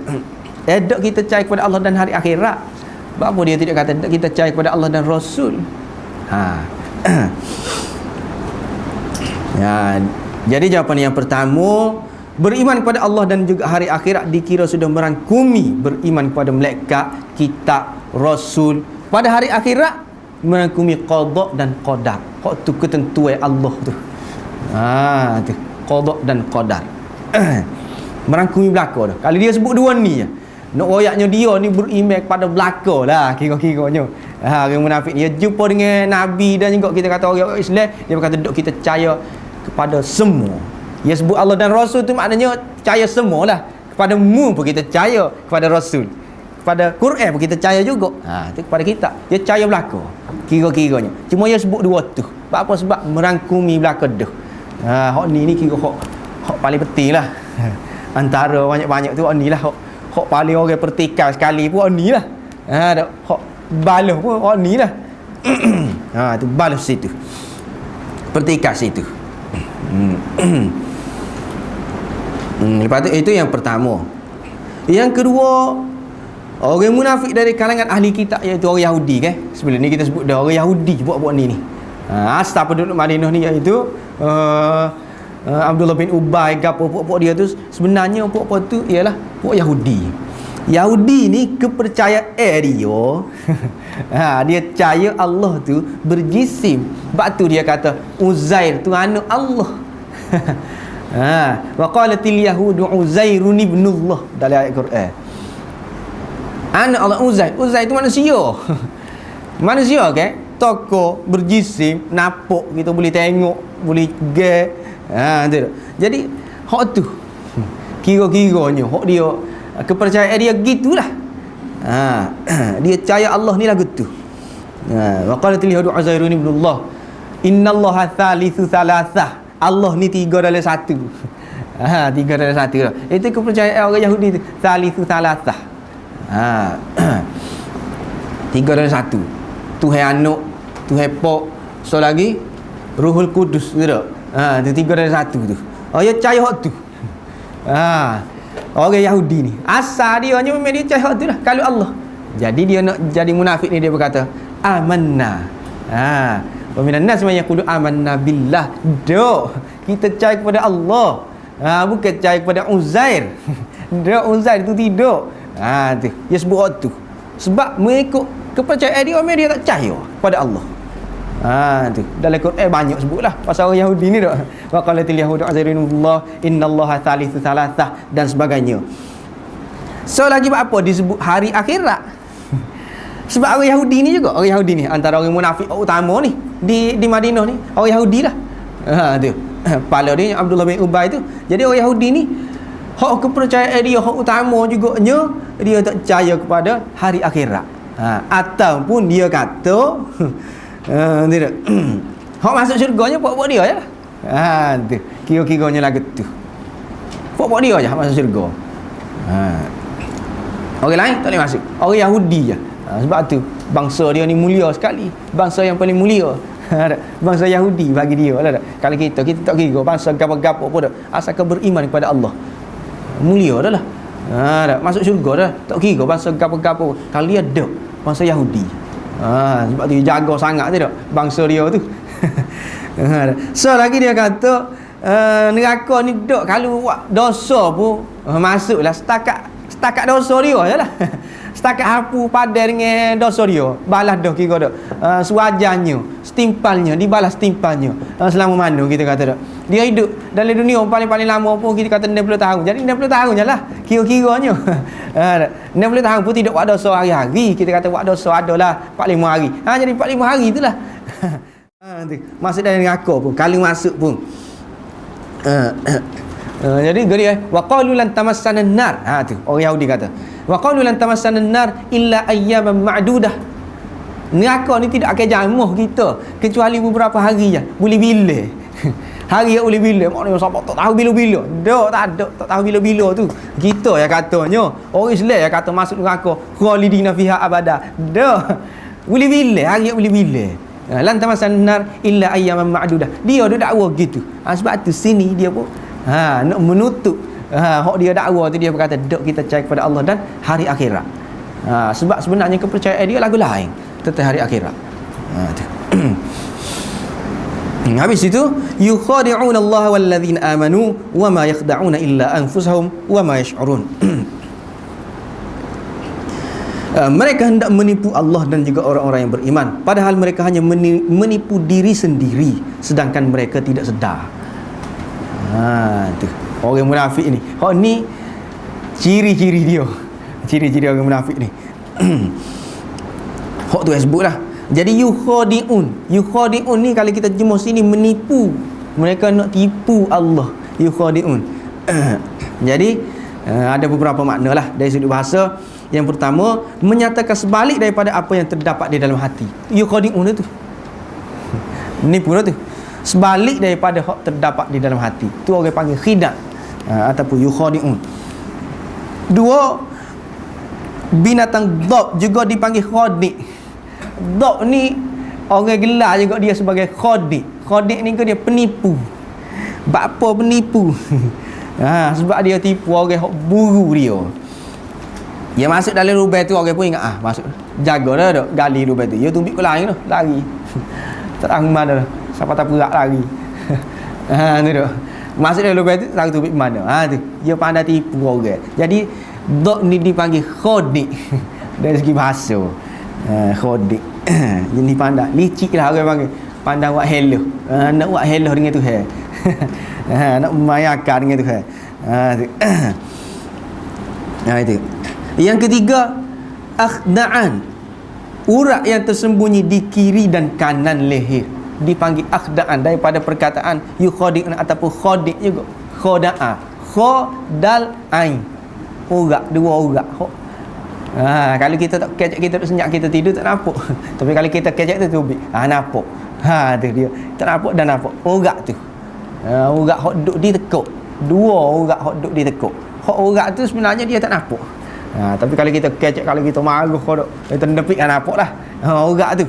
Dok kita percaya kepada Allah dan hari akhirat. Apa dia tidak kata dok kita percaya kepada Allah dan Rasul? Jadi jawapan yang pertama, beriman kepada Allah dan juga hari akhirat dikira sudah merangkumi beriman kepada malaikat, kitab, Rasul. Pada hari akhirat merangkumi qada dan qadar. Hak tu ketentuan Allah tu. Tu qada dan qadar. Merangkumi belaka dah. Kalau dia sebut dua ni je, nak royaknya dia ni beriman kepada belaka lah kira-kiranya. Orang munafik dia jumpa dengan Nabi dan juga kita kata orang Islam, dia berkata dok kita percaya kepada semua. Dia sebut Allah dan Rasul tu maknanya percaya semualah. Kepada mu pun kita percaya, kepada Rasul, kepada Quran pun kita percaya juga. Tu kepada kita. Dia percaya belaka kira-kiranya. Cuma dia sebut dua tu. Sebab apa? Sebab merangkumi belaka dah. Hak ni kira hak paling penting lah. Antara banyak-banyak tu hak ni lah. Hak paling orang pertikaian sekali pun hak ni lah. Hak balas pun hak ni lah. Tu balas situ. Pertikaian situ. Lepas tu itu yang pertama. Yang kedua, orang munafik dari kalangan ahli kitab iaitu orang Yahudi kan. Sebelum ni kita sebut dah orang Yahudi buat ni. Asal penduduk Madinah ni iaitu Abdullah bin Ubay, puak-puak dia tu sebenarnya puak-puak tu ialah puak Yahudi. Yahudi ni kepercayaan dia dia percaya Allah tu berjisim. Sebab tu dia kata Uzair tu anak Allah. Wa qalatil yahudu Uzairun ibnullah dalam ayat Quran. Anak Allah Uzair. Uzair tu manusia. Manusia kan? Tokoh berjisim, nampak kita boleh tengok, boleh ge. Tu. Jadi hak tu kira-kiranya hak dia kepercayaan dia gitulah. Dia percaya Allah ni lagu tu. Wa qalatil yahudu Uzairun ibnullah. Innallaha thalithu thalathah. Allah ni tiga dalam satu. Tiga dalam satu lah. Itu kepercayaan orang Yahudi tu. Thalithu thalathah. Tiga dalam satu. Tuhan anak, Tuhan Pak, so lagi Ruhul Kudus tu. Itu tiga dalam satu tu. Dia percaya hak tu. Orang Yahudi ni asal dia hanya memang dia percaya hak tu lah kalau Allah. Jadi dia nak jadi munafik ni dia berkata amanna. Wa minan nas man yaqulu amanna billah. Kita percaya kepada Allah. Bukan percaya kepada Uzair. Uzair tu tidak. Tu dia sebut hak tu. Sebab mengikut kepercayaan dia memang dia tak percaya kepada Allah. Tu dalam Quran banyak sebutlah pasal orang Yahudi ni dak. Wa qalatil yahudu azairinullah innallaha thalithu thalathah dan sebagainya. So lagi apa disebut hari akhirat. Sebab orang Yahudi ni juga, orang Yahudi ni antara orang munafik utama ni di Madinah ni, orang Yahudi lah. Tu. Kepala dia Abdullah bin Ubay tu. Jadi orang Yahudi ni hak kepercayaan dia hak utama juganya dia tak percaya kepada hari akhirat. Ataupun dia kata tidak. Hak masuk syurganya pokok dia je. Tu. Kira-kiranya lagu tu. Pokok dia je masuk syurga. Orang lain tak boleh masuk. Orang Yahudi je. Sebab tu bangsa dia ni mulia sekali. Bangsa yang paling mulia. Bangsa Yahudi bagi dia lah. Kalau kita tak kira bangsa gapo-gapo pun dah. Asalkan beriman kepada Allah. Mulia dah lah. Masuk syurga dah. Tak kira bangsa gapo-gapo. Kalau dia dak bangsa Yahudi. Sebab tu dia jaga sangat tu dak bangsa dia tu. So lagi dia kata neraka ni dak kalau buat dosa pun masuklah setakat dosa dia je lah. Setakat hapu padan dengan dosa dia, balas dah kira dak. Sewajarnya, setimpalnya, dibalas setimpalnya. Selama mana kita kata dak. Dia hidup dalam dunia paling-paling lama pun kita kata 60 tahun. Jadi 60 tahun je lah kira-kiranya. 60 tahun pun tidak buat dosa hari-hari. Kita kata buat dosa adalah 45 hari. Jadi 45 hari itulah. Masuk dalam neraka pun, kalau masuk pun. Jadi dia wa qalu lan tamassana an-nar. Tu orang Yahudi kata wa qalu lan tamassana an-nar illa ayyaman ma'dudah. Neraka ni tidak akan jamuh kita kecuali beberapa hari je. Boleh bila. Hari yang boleh bila. Maknanya siapa tak tahu bila-bila. Tak tahu bila-bila tu. Kita yang katanya orang Islam yang kata masuk neraka khalidina fiha abada. Boleh bila, hari yang boleh bila. Lan tamassana an-nar illa ayyaman ma'dudah. Dia dakwa gitu. Sebab tu sini dia pun nak menutup hak dia dakwa tu, dia berkata dok kita cari kepada Allah dan hari akhirat. Sebab sebenarnya kepercayaan dia lagu lain tentang hari akhirat. Habis itu yukhadi'una Allah walladzina amanu wama yakhda'una illa anfusahum wama yash'urun. Mereka hendak menipu Allah dan juga orang-orang yang beriman, padahal mereka hanya menipu diri sendiri sedangkan mereka tidak sedar. Tu orang munafik ni. Hak ni ciri-ciri dia. Ciri-ciri orang munafik ni. Hak tu sebut lah. Jadi yukhadi'un. Yukhadi'un ni kalau kita terjemah sini menipu. Mereka nak tipu Allah. Yukhadi'un. Jadi ada beberapa makna lah dari sudut bahasa. Yang pertama, menyatakan sebalik daripada apa yang terdapat di dalam hati. Yukhadi'un tu. Menipu tu. Sebalik daripada hak terdapat di dalam hati. Tu orang panggil khidah ataupun yukhadi'un. Dua, binatang dhab juga dipanggil khadi'. Dhab ni orang gelar juga dia sebagai khadi'. Khadi' ni ke dia penipu. Bapa penipu. Sebab dia tipu orang hak buru dia. Dia masuk dalam lubang tu, orang pun ingat masuk. Jaga dah dok gali lubang tu. Dia tumbik ke lain tu, lari. Tak tahu mana dah. Siapa tak perak lagi. Tu dah. Masuk dalam lubang tu, tahu tumbik mana. Tu. Dia pandai tipu orang. Jadi dok ni dipanggil khadi' dari segi bahasa. Khadi'. Jadi pandai. Licik lah orang panggil. Pandai buat hello. Nak buat hello dengan Tuhan. Nak memayakan dengan Tuhan. Itu. Yang ketiga, akhda'an. Urat yang tersembunyi di kiri dan kanan leher dipanggil akhda'an daripada perkataan yukhadi'un ataupun khadi' juga. Khada'a. Khadal ain. Urat, dua urat. Kalau kita tak kecek, kita tak senyap, kita tidur tak nampak. Tapi kalau kita kecek tu tubik. Nampak. Tu dia. Tak nampak dan nampak. Urat tu. Urat hok duduk di tekuk. Dua urat hok duduk di tekuk. Hok urat tu sebenarnya dia tak nampak. Tapi kalau kita kecek, kalau kita marah kodok, kita nepik nampak lah. Urat tu.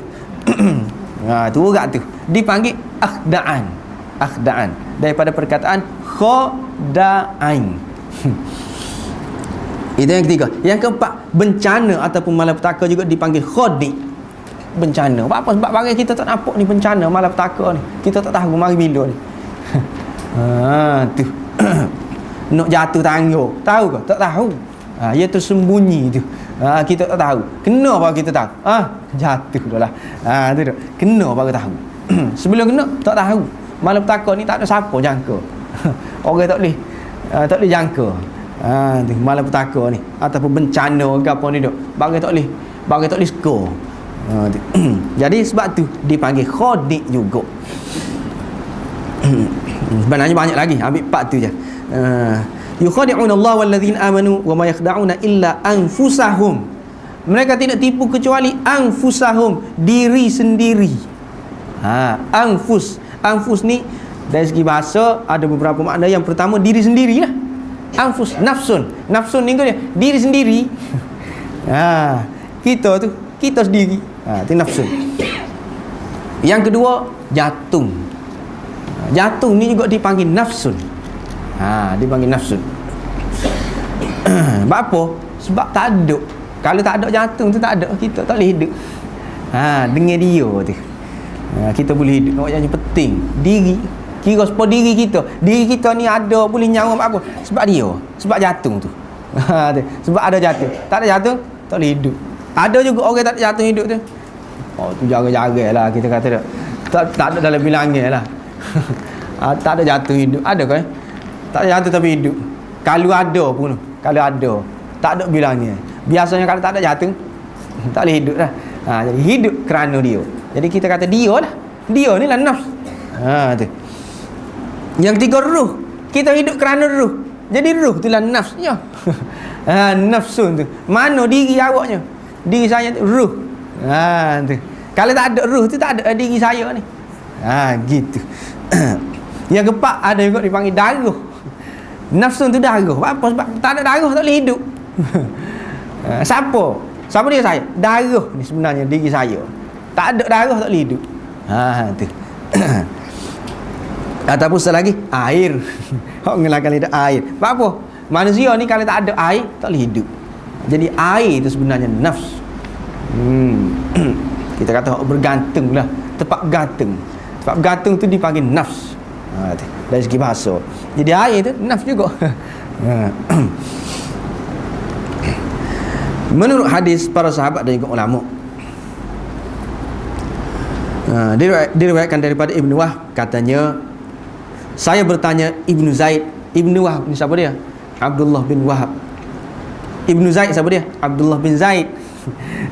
Tu urat tu dipanggil akhda'an. Akhda'an daripada perkataan khada'ain. Itu yang ketiga. Yang keempat, bencana ataupun malapetaka juga dipanggil khadi'. Bencana. Apa sebab barang kita tak nampak ni bencana, malapetaka ni. Kita tak tahu mari bila ni. Tu. Nak jatuh tangga. Tahu ke? Tak tahu. Ia tersembunyi tu. Kita tak tahu. Kena baru kita tahu. Jatuh dah lah. Tu dah. Kena baru tahu. Sebelum kena tak tahu. Malapetaka ni tak ada siapa jangka. Orang tak boleh jangka. Malapetaka ni ataupun bencana ke apa ni dok. Baru tak boleh bagi tak boleh skor. Jadi sebab tu dipanggil khadi' juga. Sebenarnya banyak lagi, ambil part tu je. Yukhadi'una Allah walladzina amanu wa ma yakhda'una illa anfusahum. Mereka tidak tipu kecuali anfusahum, diri sendiri. Anfus ni dari segi bahasa ada beberapa makna. Yang pertama, diri sendirilah. Anfus, nafsun ni dia diri sendiri. Kita sendiri. Itu nafsun. Yang kedua, jatung ni juga dipanggil nafsun. Dipanggil nafsun. Sebab apa? Sebab tak ada. Kalau tak ada jantung tu tak ada, kita tak boleh hidup. Dengan dia tu kita boleh hidup. Nak yang penting diri. Kira sepuluh diri kita ni ada boleh nyawa apa? Sebab dia, sebab jantung tu. Sebab ada jantung. Tak ada jantung tak boleh hidup. Ada juga orang tak ada jantung hidup tu. Tu jaga-jaga lah kita kata tak. Tak ada dalam bilangan lah. Tak ada jantung hidup. Ada kan? Tak ada jantung tapi hidup. Kalau ada pun, tak ada bilangnya. Biasanya kalau tak ada jantung tak boleh hidup dah. Jadi hidup kerana dia. Jadi kita kata dia lah. Dia ni lah nafs. Tu. Yang tiga, ruh. Kita hidup kerana ruh. Jadi ruh tu lah nafsnya. Nafsun tu. Mana diri awaknya? Diri saya tu ruh. Tu. Kalau tak ada ruh tu tak ada diri saya ni. Gitu. Yang keempat ada juga dipanggil darah. Nafsun tu darah. Apa? Sebab tak ada darah tak boleh hidup. Siapa dia saya? Darah ni sebenarnya diri saya. Tak ada darah tak boleh hidup. Tu. Ataupun sekali lagi, air. Orang ngelakkan lidah air. Sebab apa? Manusia ni kalau tak ada air tak boleh hidup. Jadi air itu sebenarnya nafs. Kita kata bergantung lah. Tempat bergantung. Tempat bergantung tu dipanggil nafs. Dari segi bahasa. Jadi air tu nafs juga. Menurut hadis para sahabat dan juga ulama, diriwayatkan daripada Ibnu Wahab, katanya, saya bertanya Ibnu Zaid. Ibnu Wahab ni siapa dia? Abdullah bin Wahab. Ibnu Zaid siapa dia? Abdullah bin Zaid.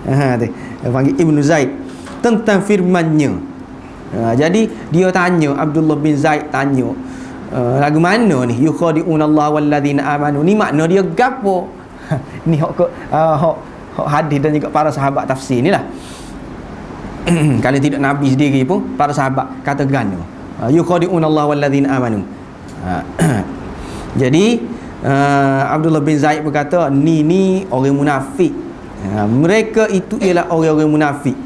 Dia panggil Ibnu Zaid, tentang firman-Nya. Jadi dia tanya, Abdullah bin Zaid tanya, lagu mana ni? Yukhadi'una Allah walladzina amanu. Ni makna dia gapo? Ni hok hadis dan juga para sahabat tafsir ni lah. Kalau tidak Nabi sendiri pun para sahabat kata gano. Yukhadi'una Allah walladzina amanu. Jadi Abdullah bin Zaid berkata, ni orang munafik. Mereka itu ialah orang-orang munafik.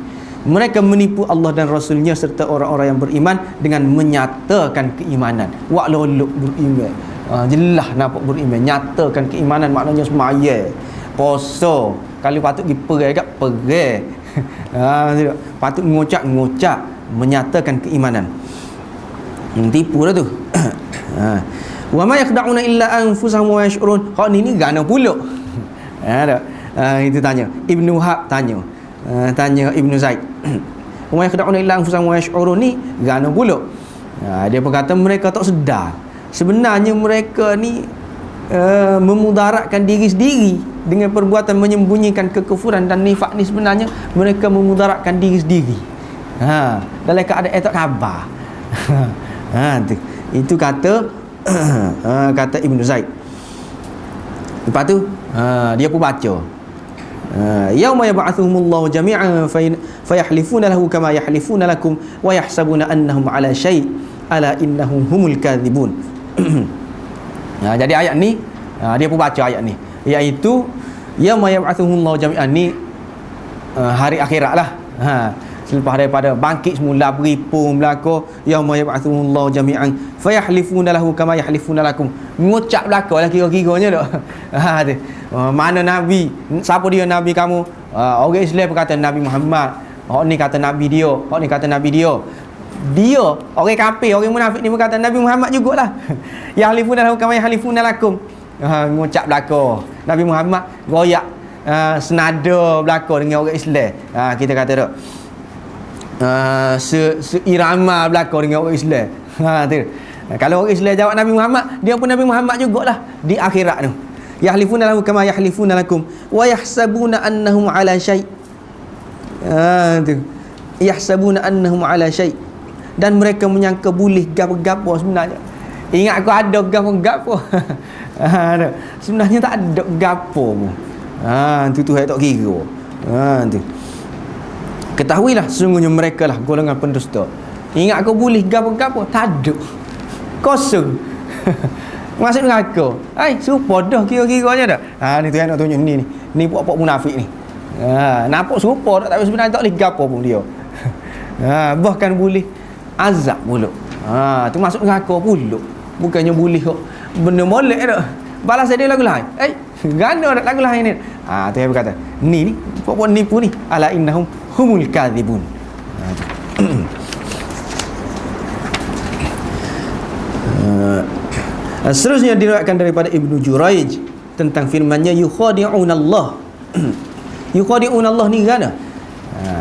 Mereka menipu Allah dan Rasulnya serta orang-orang yang beriman dengan menyatakan keimanan. Wak lolok beriman. Jelas nampak beriman, nyatakan keimanan, maknanya semaya, puasa. Kalau patut pergi perai kat perai. Patut ngocak, menyatakan keimanan. Tipu dah tu. Wa ma yakhda'una illa anfusahum wa yash'urun. Hak ni gana pula. Itu tanya Ibnu Wahab, tanya Ibnu Zaid. Wa ma yakhda'una illa anfusahum wa yash'urun ni gana pula. Dia berkata mereka tak sedar. Sebenarnya mereka ni memudaratkan diri sendiri dengan perbuatan menyembunyikan kekufuran dan nifak ni. Sebenarnya mereka memudaratkan diri sendiri. Dalam keadaan tak khabar. Itu kata Ibnu Zaid. Lepas tu dia pun baca, yauma yab'athuhumullahu jami'an fayahlifuna lahu kama yahlifuna lakum wa yahsabuna annahum ala syai' ala innahum humul kadzibun. Jadi ayat ni dia pun baca ayat ni, iaitu yauma yab'athuhumullahu jami'an ni hari akhirat lah. Selepas daripada bangkit semula, beripun belaka, yauma yab'athuhumullahu jami'an fayahlifuna lahu kama yahlifuna lakum. Ngucap belaka lah kira-kiranya dak. Mana nabi, siapa dia nabi kamu? Orang Islam berkata Nabi Muhammad. Hak ni kata nabi dia, hak ni kata nabi dia. Dia orang kafir, orang munafik ni berkata Nabi Muhammad jugalah. Yahlifuna lahu kama yahlifuna lakum. Ngucap belaka. Nabi Muhammad goyak senada belaka dengan orang Islam. Kita kata dak. Seirama belaka dengan orang Islam. Kalau orang Islam jawab Nabi Muhammad, dia pun Nabi Muhammad jugalah di akhirat tu. Yahlifuna lahu kama yahlifuna lakum wa yahsabuna annahum ala syai'. Tu. Yahsabuna annahum ala syai'. Dan mereka menyangka boleh gapo-gapo sebenarnya. Ingat aku ada gapo-gapo. Sebenarnya tak ada gapo pun. Tu Tuhan tak kira. Tu. Ketahuilah sesungguhnya mereka lah golongan pendusta. Ingat aku boleh gapo-gapo, tak ada. Kosong. Maksud neraka. Serupa dah kira-kiranya dah. Ni Tuhan nak tunjuk ni. Ni puak-puak munafik ni. Nampak serupa tak, tapi sebenarnya tak boleh gapo pun dia. Bahkan boleh azab pula. Tu masuk neraka pula. Bukannya boleh kok benda molek dah. Balas dia lagu lain. Gana dak lagu lain ni. Tuhan berkata, ni puak-puak nipu ni. Ala innahum humul kadzibun. Seterusnya diriwayatkan daripada Ibnu Juraij tentang firman-Nya yukhadi'un Allah. Yukhadi'un Allah ni gana.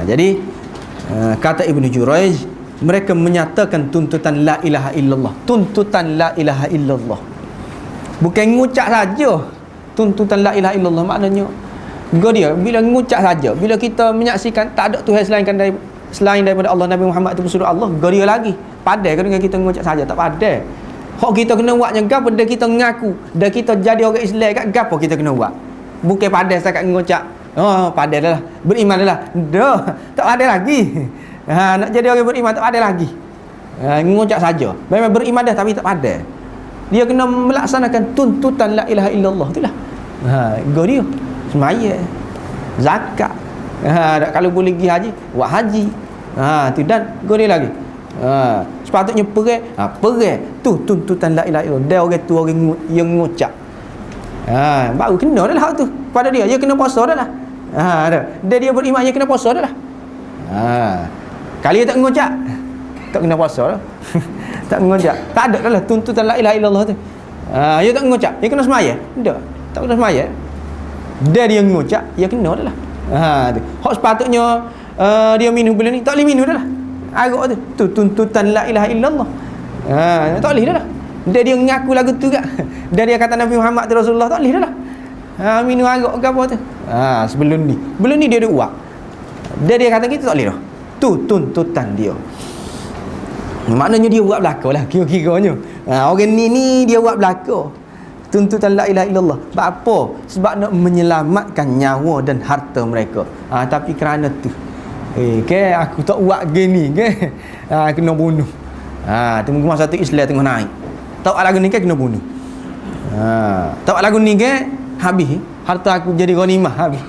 Jadi kata Ibnu Juraij, mereka menyatakan tuntutan la ilaha illallah. Tuntutan la ilaha illallah. Bukan ngucap saja tuntutan la ilaha illallah, maknanya dia bila ngucap saja, bila kita menyaksikan tak ada Tuhan selain daripada Allah, Nabi Muhammad itu pesuruh Allah, dia lagi padai kan dengan kita ngucap saja, tak padai. Hak kita kena buatnya gapo, dah kita mengaku, dah kita jadi orang Islam kat gapo kita kena buat. Bukan padai setakat ngucap, padai dah lah, beriman dah lah. Dah, tak ada lagi. Nak jadi orang beriman tak ada lagi. Ngucap saja. Memang beriman dah tapi tak padai. Dia kena melaksanakan tuntutan la ilaha illallah itulah. Dia semaya, zakat. Kalau boleh pergi haji, buat haji. Tu dan dia lagi. Sepatutnya perang tu tuntutan la ilaha illallah. Dia orang tu orang yang ngucap. Baru kena dah lah tu pada dia. Dia kena puasa dah lah. Dia beriman, dia kena puasa dah lah. Kali dia tak ngucap, tak kena puasa dah. Tak ngucap, tak ada dah lah tuntutan la ilaha illallah tu. Dia tak ngucap, dia kena semaya. Tak kena semaya. Dia ngucap, dia kena dah lah. Hak sepatutnya dia minum bulan ni, tak boleh minum dah lah. Arak tu tuntutan la ilaha illallah. Tak boleh dah lah. Dia mengaku lagu tu kat. Dia kata Nabi Muhammad tu Rasulullah, tak boleh dah lah. Minum arak ke apa tu. Belum ni dia ada uak. Dia kata kita tak boleh dah. Tu tuntutan dia. Maknanya dia buat belaka lah kira-kiranya. Orang ni dia buat belaka. Tuntutan la ilaha illallah. Sebab apa? Sebab nak menyelamatkan nyawa dan harta mereka. Tapi kerana tu aku tak buat gini kena bunuh. Tunggu masa tu Islam tengah naik. Tak buat lagu ni kena bunuh. Tak buat lagu ni habis. Harta aku jadi ghanimah habis.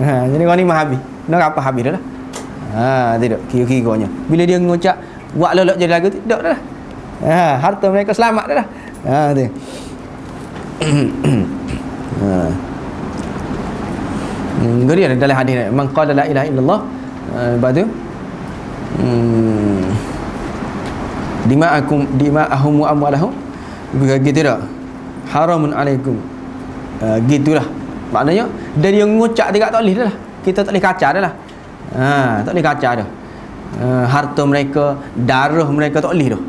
Jadi ghanimah habis. Nak apa habis dah lah. Tidak kira-kiranya. Bila dia ngucap buat lolok jadi lagu tu, tak dah lah. Harta mereka selamat dah lah. Tu. Dia dalam hadis ni, man qala la ilaha illallah, lepas tu dima'ahum wa amwalahum, gitu tak? Haramun alaikum. Gitulah. Maknanya dia ngucap dia tak boleh dah lah. Kita tak boleh kacau dah lah. Tak boleh kacau dah. Harta mereka, darah mereka tak boleh dah.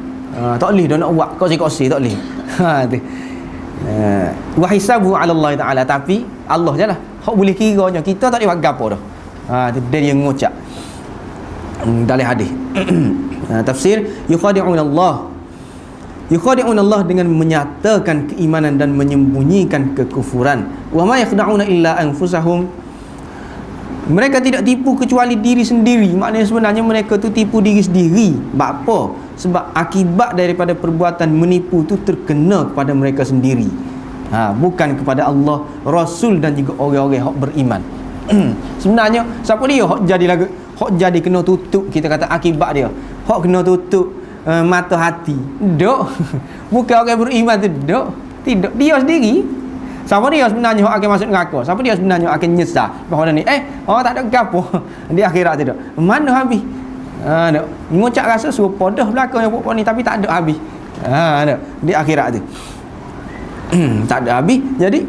Tak boleh dah nak buat kongsi-kongsi, tak boleh. Tu. Wa hisabu 'ala Allah Taala, tapi Allah je lah hak boleh kiranya, kita tak boleh buat gapo dah. Dia ngucap dalam hadis. Tafsir yukhadi'un Allah. Yukhadi'un Allah dengan menyatakan keimanan dan menyembunyikan kekufuran. Wa ma yakhda'una illa anfusahum. Mereka tidak tipu kecuali diri sendiri. Maknanya sebenarnya mereka tu tipu diri sendiri. Sebab apa? Sebab akibat daripada perbuatan menipu tu terkena kepada mereka sendiri. Bukan kepada Allah, Rasul dan juga orang-orang yang beriman. Sebenarnya siapa dia hak jadi lagu, hak jadi kena tutup, kita kata akibat dia. Hak kena tutup mata hati. Dok. Bukan orang beriman tu, dok. Tidak, dia sendiri. Siapa dia sebenarnya yang akan masuk neraka? Siapa dia sebenarnya yang akan nyesal bahawa ni tak ada gapo di akhirat tu. Mana habis? Ngucap rasa serupa dah belakangnya puak ni tapi tak ada habis. Di akhirat tu. Tak ada habis. Jadi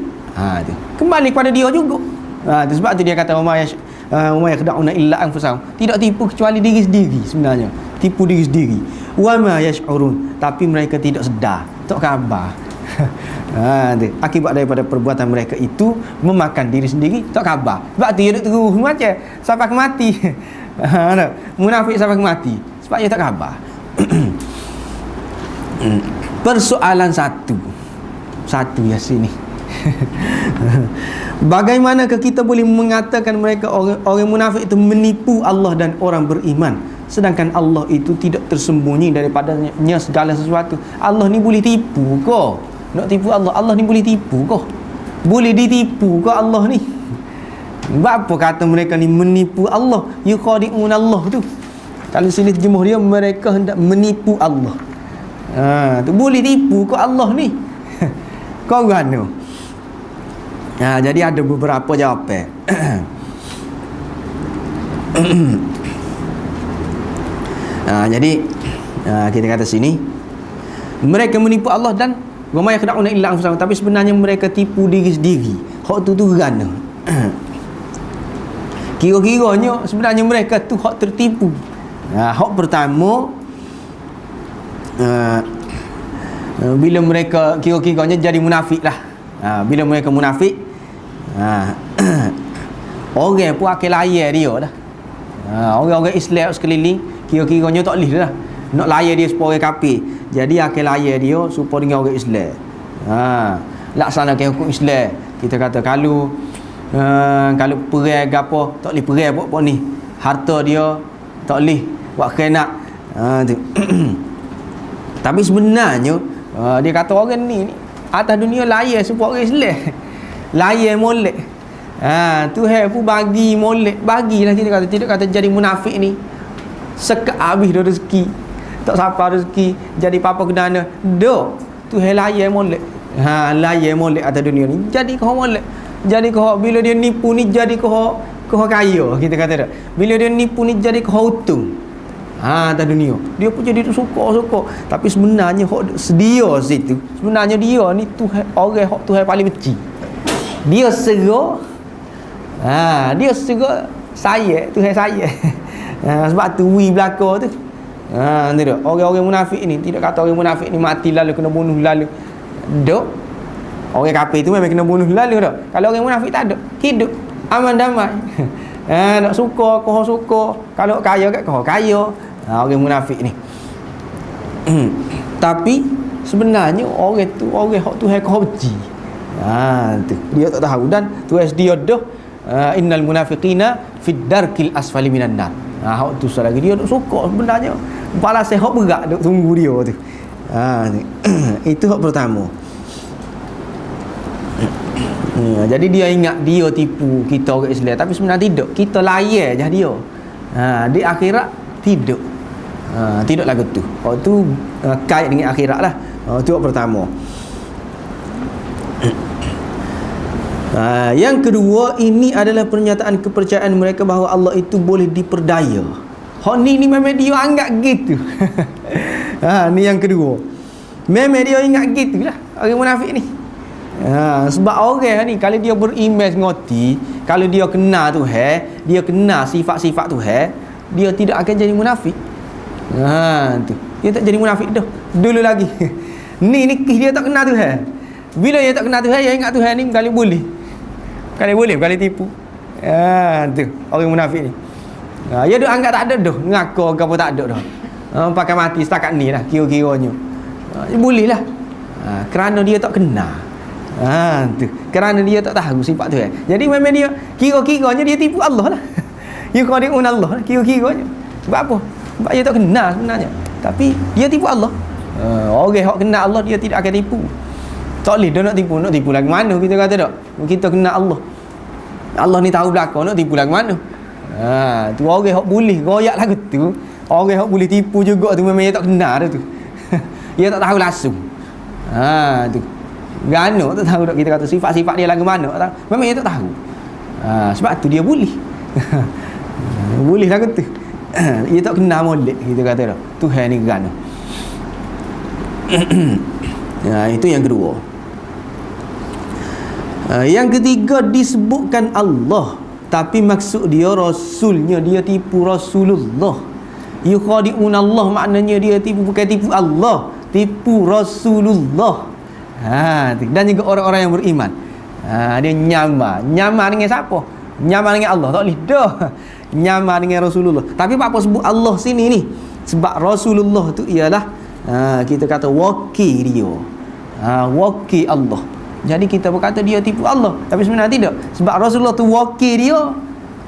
tu. Kembali kepada dia juga. Tu sebab tu dia kata wa ma yakhda'una illa anfusahum. Tidak tipu kecuali diri sendiri sebenarnya. Tipu diri sendiri. Wa ma yash'urun, tapi mereka tidak sedar. Tak khabar. Akibat daripada perbuatan mereka itu memakan diri sendiri, tak khabar. Sebab tu dia duk terus macam sampai ke mati. Munafik sampai ke mati sebab dia tak khabar. Persoalan satu Yasin ni. Bagaimanakah kita boleh mengatakan mereka orang munafik itu menipu Allah dan orang beriman, sedangkan Allah itu tidak tersembunyi daripadanya segala sesuatu? Allah ni boleh tipu ke? Nak tipu Allah? Allah ni boleh tipu ke? Boleh ditipu ke Allah ni? Apa kata mereka ni menipu Allah? Yukhadi'un Allah tu. Kalau sini terjemuh dia, mereka hendak menipu Allah. Tu boleh tipu ke Allah ni? Kau gana? Jadi ada beberapa jawapan. Jadi kita kata sini, mereka menipu Allah dan wama yakhda'una illa anfusahum, tapi sebenarnya mereka tipu diri sendiri. Hak tu gana. Kira-kiranya sebenarnya mereka tu hak tertipu. Hak pertama, bila mereka kira-kiranya jadi munafik lah. Bila mereka munafik, orang pun akan layan dia dah. Orang-orang Islam sekeliling kira-kiranya tak boleh dah nak layan dia supaya orang kafir. Jadi akan layan dia supaya dengan orang Islam. Laksanakan hukum Islam. Kita kata kalau perang apa tak boleh perang buat ni. Harta dia tak boleh buat khianat. Tu. Tapi sebenarnya dia kata orang ni atas dunia layan supaya orang Islam. Layan molek. Tuhan pun bagi molek. Bagilah kita kata. Tidak kata jadi munafik ni sekat habis dah rezeki, tak sampai rezeki, jadi apa-apa kenana dah Tuhan layan molek. Layan molek atas dunia ni. Jadi kau molek. Jadi kau bila dia nipu ni jadi kau kaya, kita kata tak. Bila dia nipu ni jadi kau untung. Atas dunia dia pun jadi suka. Tapi sebenarnya hak sedia situ, sebenarnya dia ni Tuhan, orang hak Tuhan paling benci. Dia serah saya Tuhan saya. Sebab tu belaka tu. Ni dah orang-orang munafik ni. Tidak kata orang munafik ni mati lalu kena bunuh lalu. Dok. Orang kafir tu memang kena bunuh lalu dah. Kalau orang munafik tak ada, hidup aman damai. Nak suka kau suka, kalau kaya kat kau kaya. Orang munafik ni. Tapi sebenarnya orang tu orang hak Tuhan kau benci. Tu dia tak tahu. Dan Tuhan dia dah innal munafiqina fid darkil asfali minan nar. Hak tu lagi dia duk suka sebenarnya. Balas hak berat duk tunggu dia tu. Itu hak pertama. Jadi dia ingat dia tipu kita orang Islam, tapi sebenarnya tidak. Kita layan je dia. Di akhirat tidak. Tidak lagu tu. Hak tu kait dengan akhirat lah. Itu hak pertama. Yang kedua, ini adalah pernyataan kepercayaan mereka bahawa Allah itu boleh diperdaya. Ni memang dia anggap gitu. Ni yang kedua. Memang dia ingat gitu lah orang munafik ni. Sebab orang ni kalau dia beriman ngoti, kalau dia kenal Tuhan, dia kenal sifat-sifat Tuhan, dia tidak akan jadi munafik. Tu. Dia tak jadi munafik dah. Dulu lagi. Ni dia tak kenal Tuhan. Bila dia tak kenal Tuhan, dia ingat Tuhan ni kali boleh. Kali boleh, kali tipu. Tu orang munafik ni. Dia duk anggap tak ada dah, ngaku ke apa tak ada dah. Pakai mati setakat ni lah kira-kiranya. Boleh lah. Kerana dia tak kenal. Tu. Kerana dia tak tahu sifat Tuhan. Jadi memang dia kira-kiranya dia tipu Allah lah. Yukhadi'un Allah lah, kira-kiranya. Sebab apa? Sebab dia tak kenal sebenarnya. Tapi dia tipu Allah. Orang yang kenal Allah dia tidak akan tipu. Tak boleh dia nak tipu lagi mana kita kata tak? Kita kenal Allah. Allah ni tahu belakang, nak tipu lagi mana? Tu orang yang boleh royak lagu tu. Orang yang boleh tipu juga tu memang dia tak kenal dah tu. Dia tak tahu langsung. Tu. Gano tak tahu tak, kita kata sifat-sifat dia lagu mana tak tahu. Memang dia tak tahu. Sebab tu dia boleh. Boleh lagu tu. Dia tak kenal molek kita kata tak. Tuhan ni gano. Itu yang kedua. Yang ketiga, disebutkan Allah tapi maksud dia Rasulnya. Dia tipu Rasulullah. Yukhadi'un Allah, maknanya dia tipu bukan tipu Allah, tipu Rasulullah. Dan juga orang-orang yang beriman. Dia nyamar dengan siapa? Nyamar dengan Allah, tak boleh dah. Nyamar dengan Rasulullah. Tapi apa sebut Allah sini ni? Sebab Rasulullah tu ialah kita kata wakil dia. Wakil Allah. Jadi kita berkata dia tipu Allah, tapi sebenarnya tidak. Sebab Rasulullah tu wakil dia,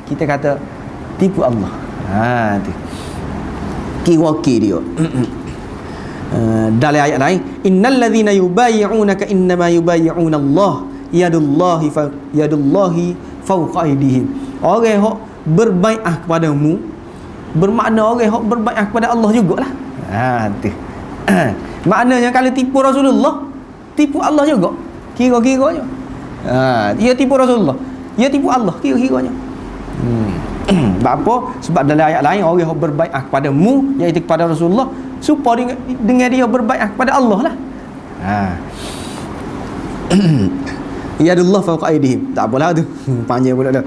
kita kata tipu Allah. Tu. Ki wakil dia. Dalam ayat lain, innal ladzina yubayyi'unaka innama yubayyi'una Allah yadullahi fawqa aydihim. Orang hok berbaiat kepadamu bermakna orang hok berbaiat kepada Allah jugalah. Tu. Maknanya kalau tipu Rasulullah, tipu Allah juga. Kira-kiranya. Dia tipu Rasulullah, dia tipu Allah kira-kiranya. Sebab apa? Sebab dalam ayat lain orang yang berbaiat kepadamu, iaitu kepada Rasulullah, supaya dengan dia berbaiat kepada Allah lah. Yadullah fawqa aydihim. Tak apalah tu. Panjang pula dah.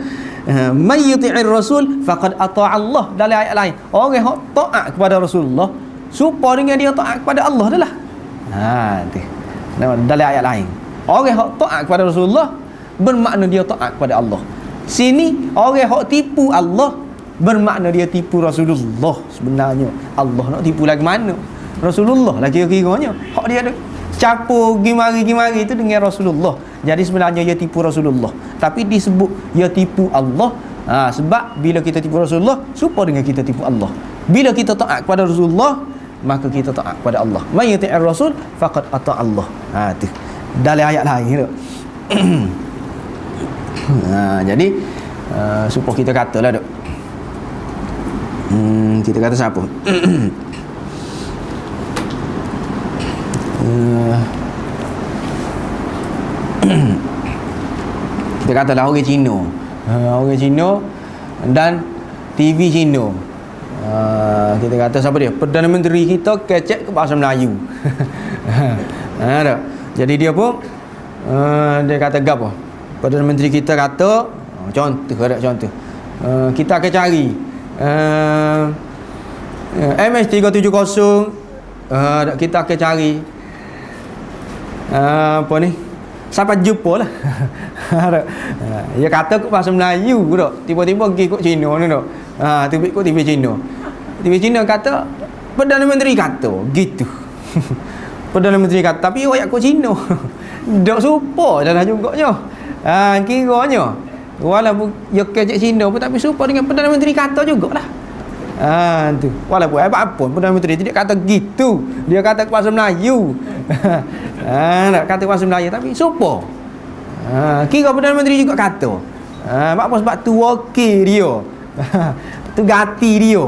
May yuti'ir rasul faqad ata'a Allah. Dalam ayat lain orang yang taat kepada Rasulullah, supaya dengan dia taat kepada Allah dah lah. Tu. Dalam ayat lain orang yang taat kepada Rasulullah bermakna dia taat kepada Allah. Sini orang yang tipu Allah bermakna dia tipu Rasulullah. Sebenarnya Allah nak tipu lagi mana? Rasulullah lah kira-kiranya. Hak dia ada capur gimari itu dengan Rasulullah. Jadi sebenarnya dia tipu Rasulullah, tapi disebut dia tipu Allah. Sebab bila kita tipu Rasulullah, supaya dengan kita tipu Allah. Bila kita taat kepada Rasulullah, maka kita taat kepada Allah. May yuti'ir rasul faqad ata'a Allah. Tu. Dalam ayat lain tu. Jadi supaya kita katalah duk. Kita kata siapa? Kita katalah orang Cina. Orang Cina dan TV Cina. Kita kata siapa dia? Perdana Menteri kita kecek ke bahasa Melayu. Tak? Jadi dia pun dia kata gapo? Perdana Menteri kita kata contoh ada contoh. Kita akan cari MS370. Kita akan cari apa ni? Sampai jumpa lah. Dia kata ke bahasa Melayu tak? Tiba-tiba pergi ikut Cina ni tak? Ikut TV Cina. TV Cina kata Perdana Menteri kata gitu. Perdana Menteri kata, tapi ayat kau Cina. Tak serupa dah juganya. Kiranya walaupun dia kecek Cina pun, tapi serupa dengan Perdana Menteri kata jugalah. Tu. Walaupun apa Perdana Menteri tidak kata gitu, dia kata bahasa Melayu. Nak kata bahasa Melayu tapi serupa. Kira Perdana Menteri juga kata. Apa sebab tu wakil dia. Tu gati dia.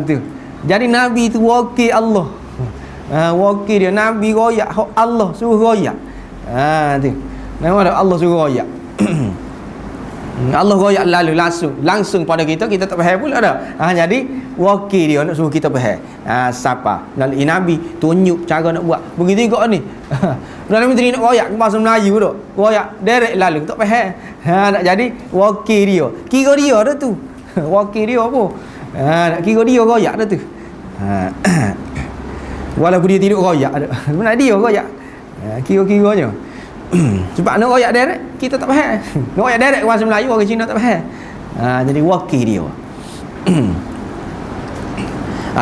Tu. Jadi Nabi tu wakil Allah. Wakil dia Nabi royak, Allah suruh royak. Tu. Nama Allah suruh royak. Allah royak langsung pada kita tak faham pula dah. Jadi wakil dia nak suruh kita faham. Siapa? Melalui Nabi tunjuk cara nak buat. Begitu juga ni. Perdana Menteri nak royak ke bahasa Melayu tu. Royak direct lalu tak faham. Nak jadi wakil dia. Kira dia dah tu. Wakil dia apa? Nak kira dia royak dah tu. Walaupun dia tidak royak ada. Benar dia royak. Kira-kiranya. Sebab nak royak direct kita tak faham. Nak royak direct ke bahasa Melayu orang Cina tak faham. Jadi wakil dia.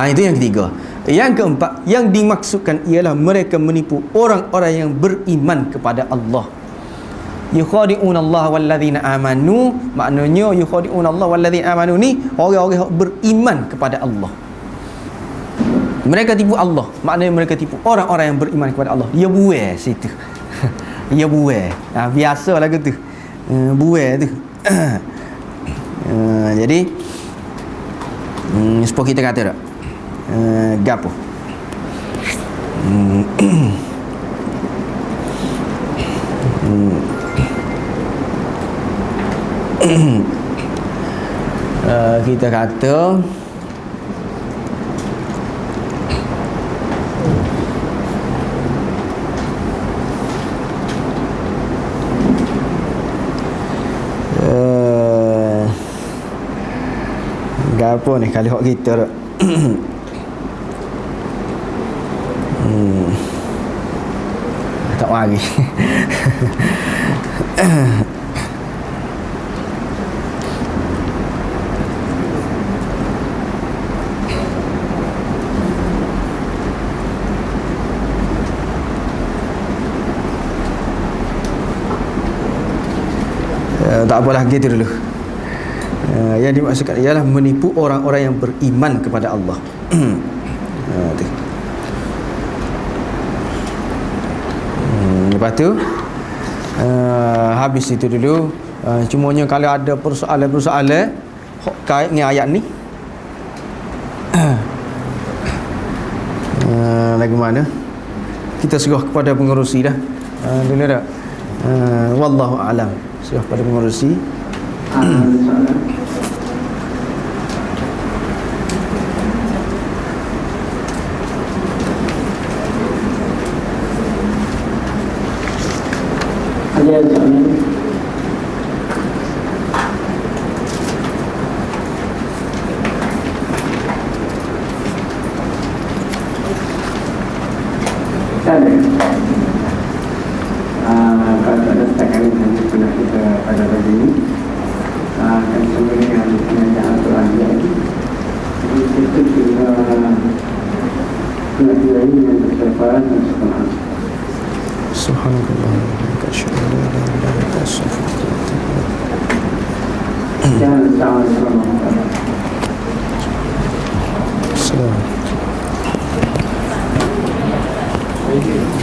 Itu yang ketiga. Yang keempat, yang dimaksudkan ialah mereka menipu orang-orang yang beriman kepada Allah. Yukhadi'un Allah walladzina amanu. Maknanya yukhadi'un Allah walladzina amanu ni orang-orang yang beriman kepada Allah. Mereka tipu Allah. Maknanya mereka tipu orang-orang yang beriman kepada Allah. Dia buai situ. Dia buai. Biasa lagu tu. Buai tu. Jadi supaya kita kata tak? Gapo? Kita kata apa ni kalau hak kita tak? mari. Tak apalah, gitu dulu. Yang dimaksudkan ialah menipu orang-orang yang beriman kepada Allah. Lepas tu habis itu dulu. Cumanya kalau ada persoalan-persoalan kait dengan ayat ni, lagu mana kita serah kepada pengerusi dah. Dulu dah. Wallahu a'lam. Serah kepada pengerusi. Soalan. Ada soalan? Tak ada. Kalau tak ada, setakat ini hanya pernah kita pada pagi ini. Dan semua dengan pengajaran Al-Quran lagi. Jadi kita juga kena ini dengan bersyafat dan sekolah. Subhanallah wa bihamdihi asyhadu an la ilaha illa anta astaghfiruka wa atubu ilaik. Jangan sama-sama. Assalamualaikum.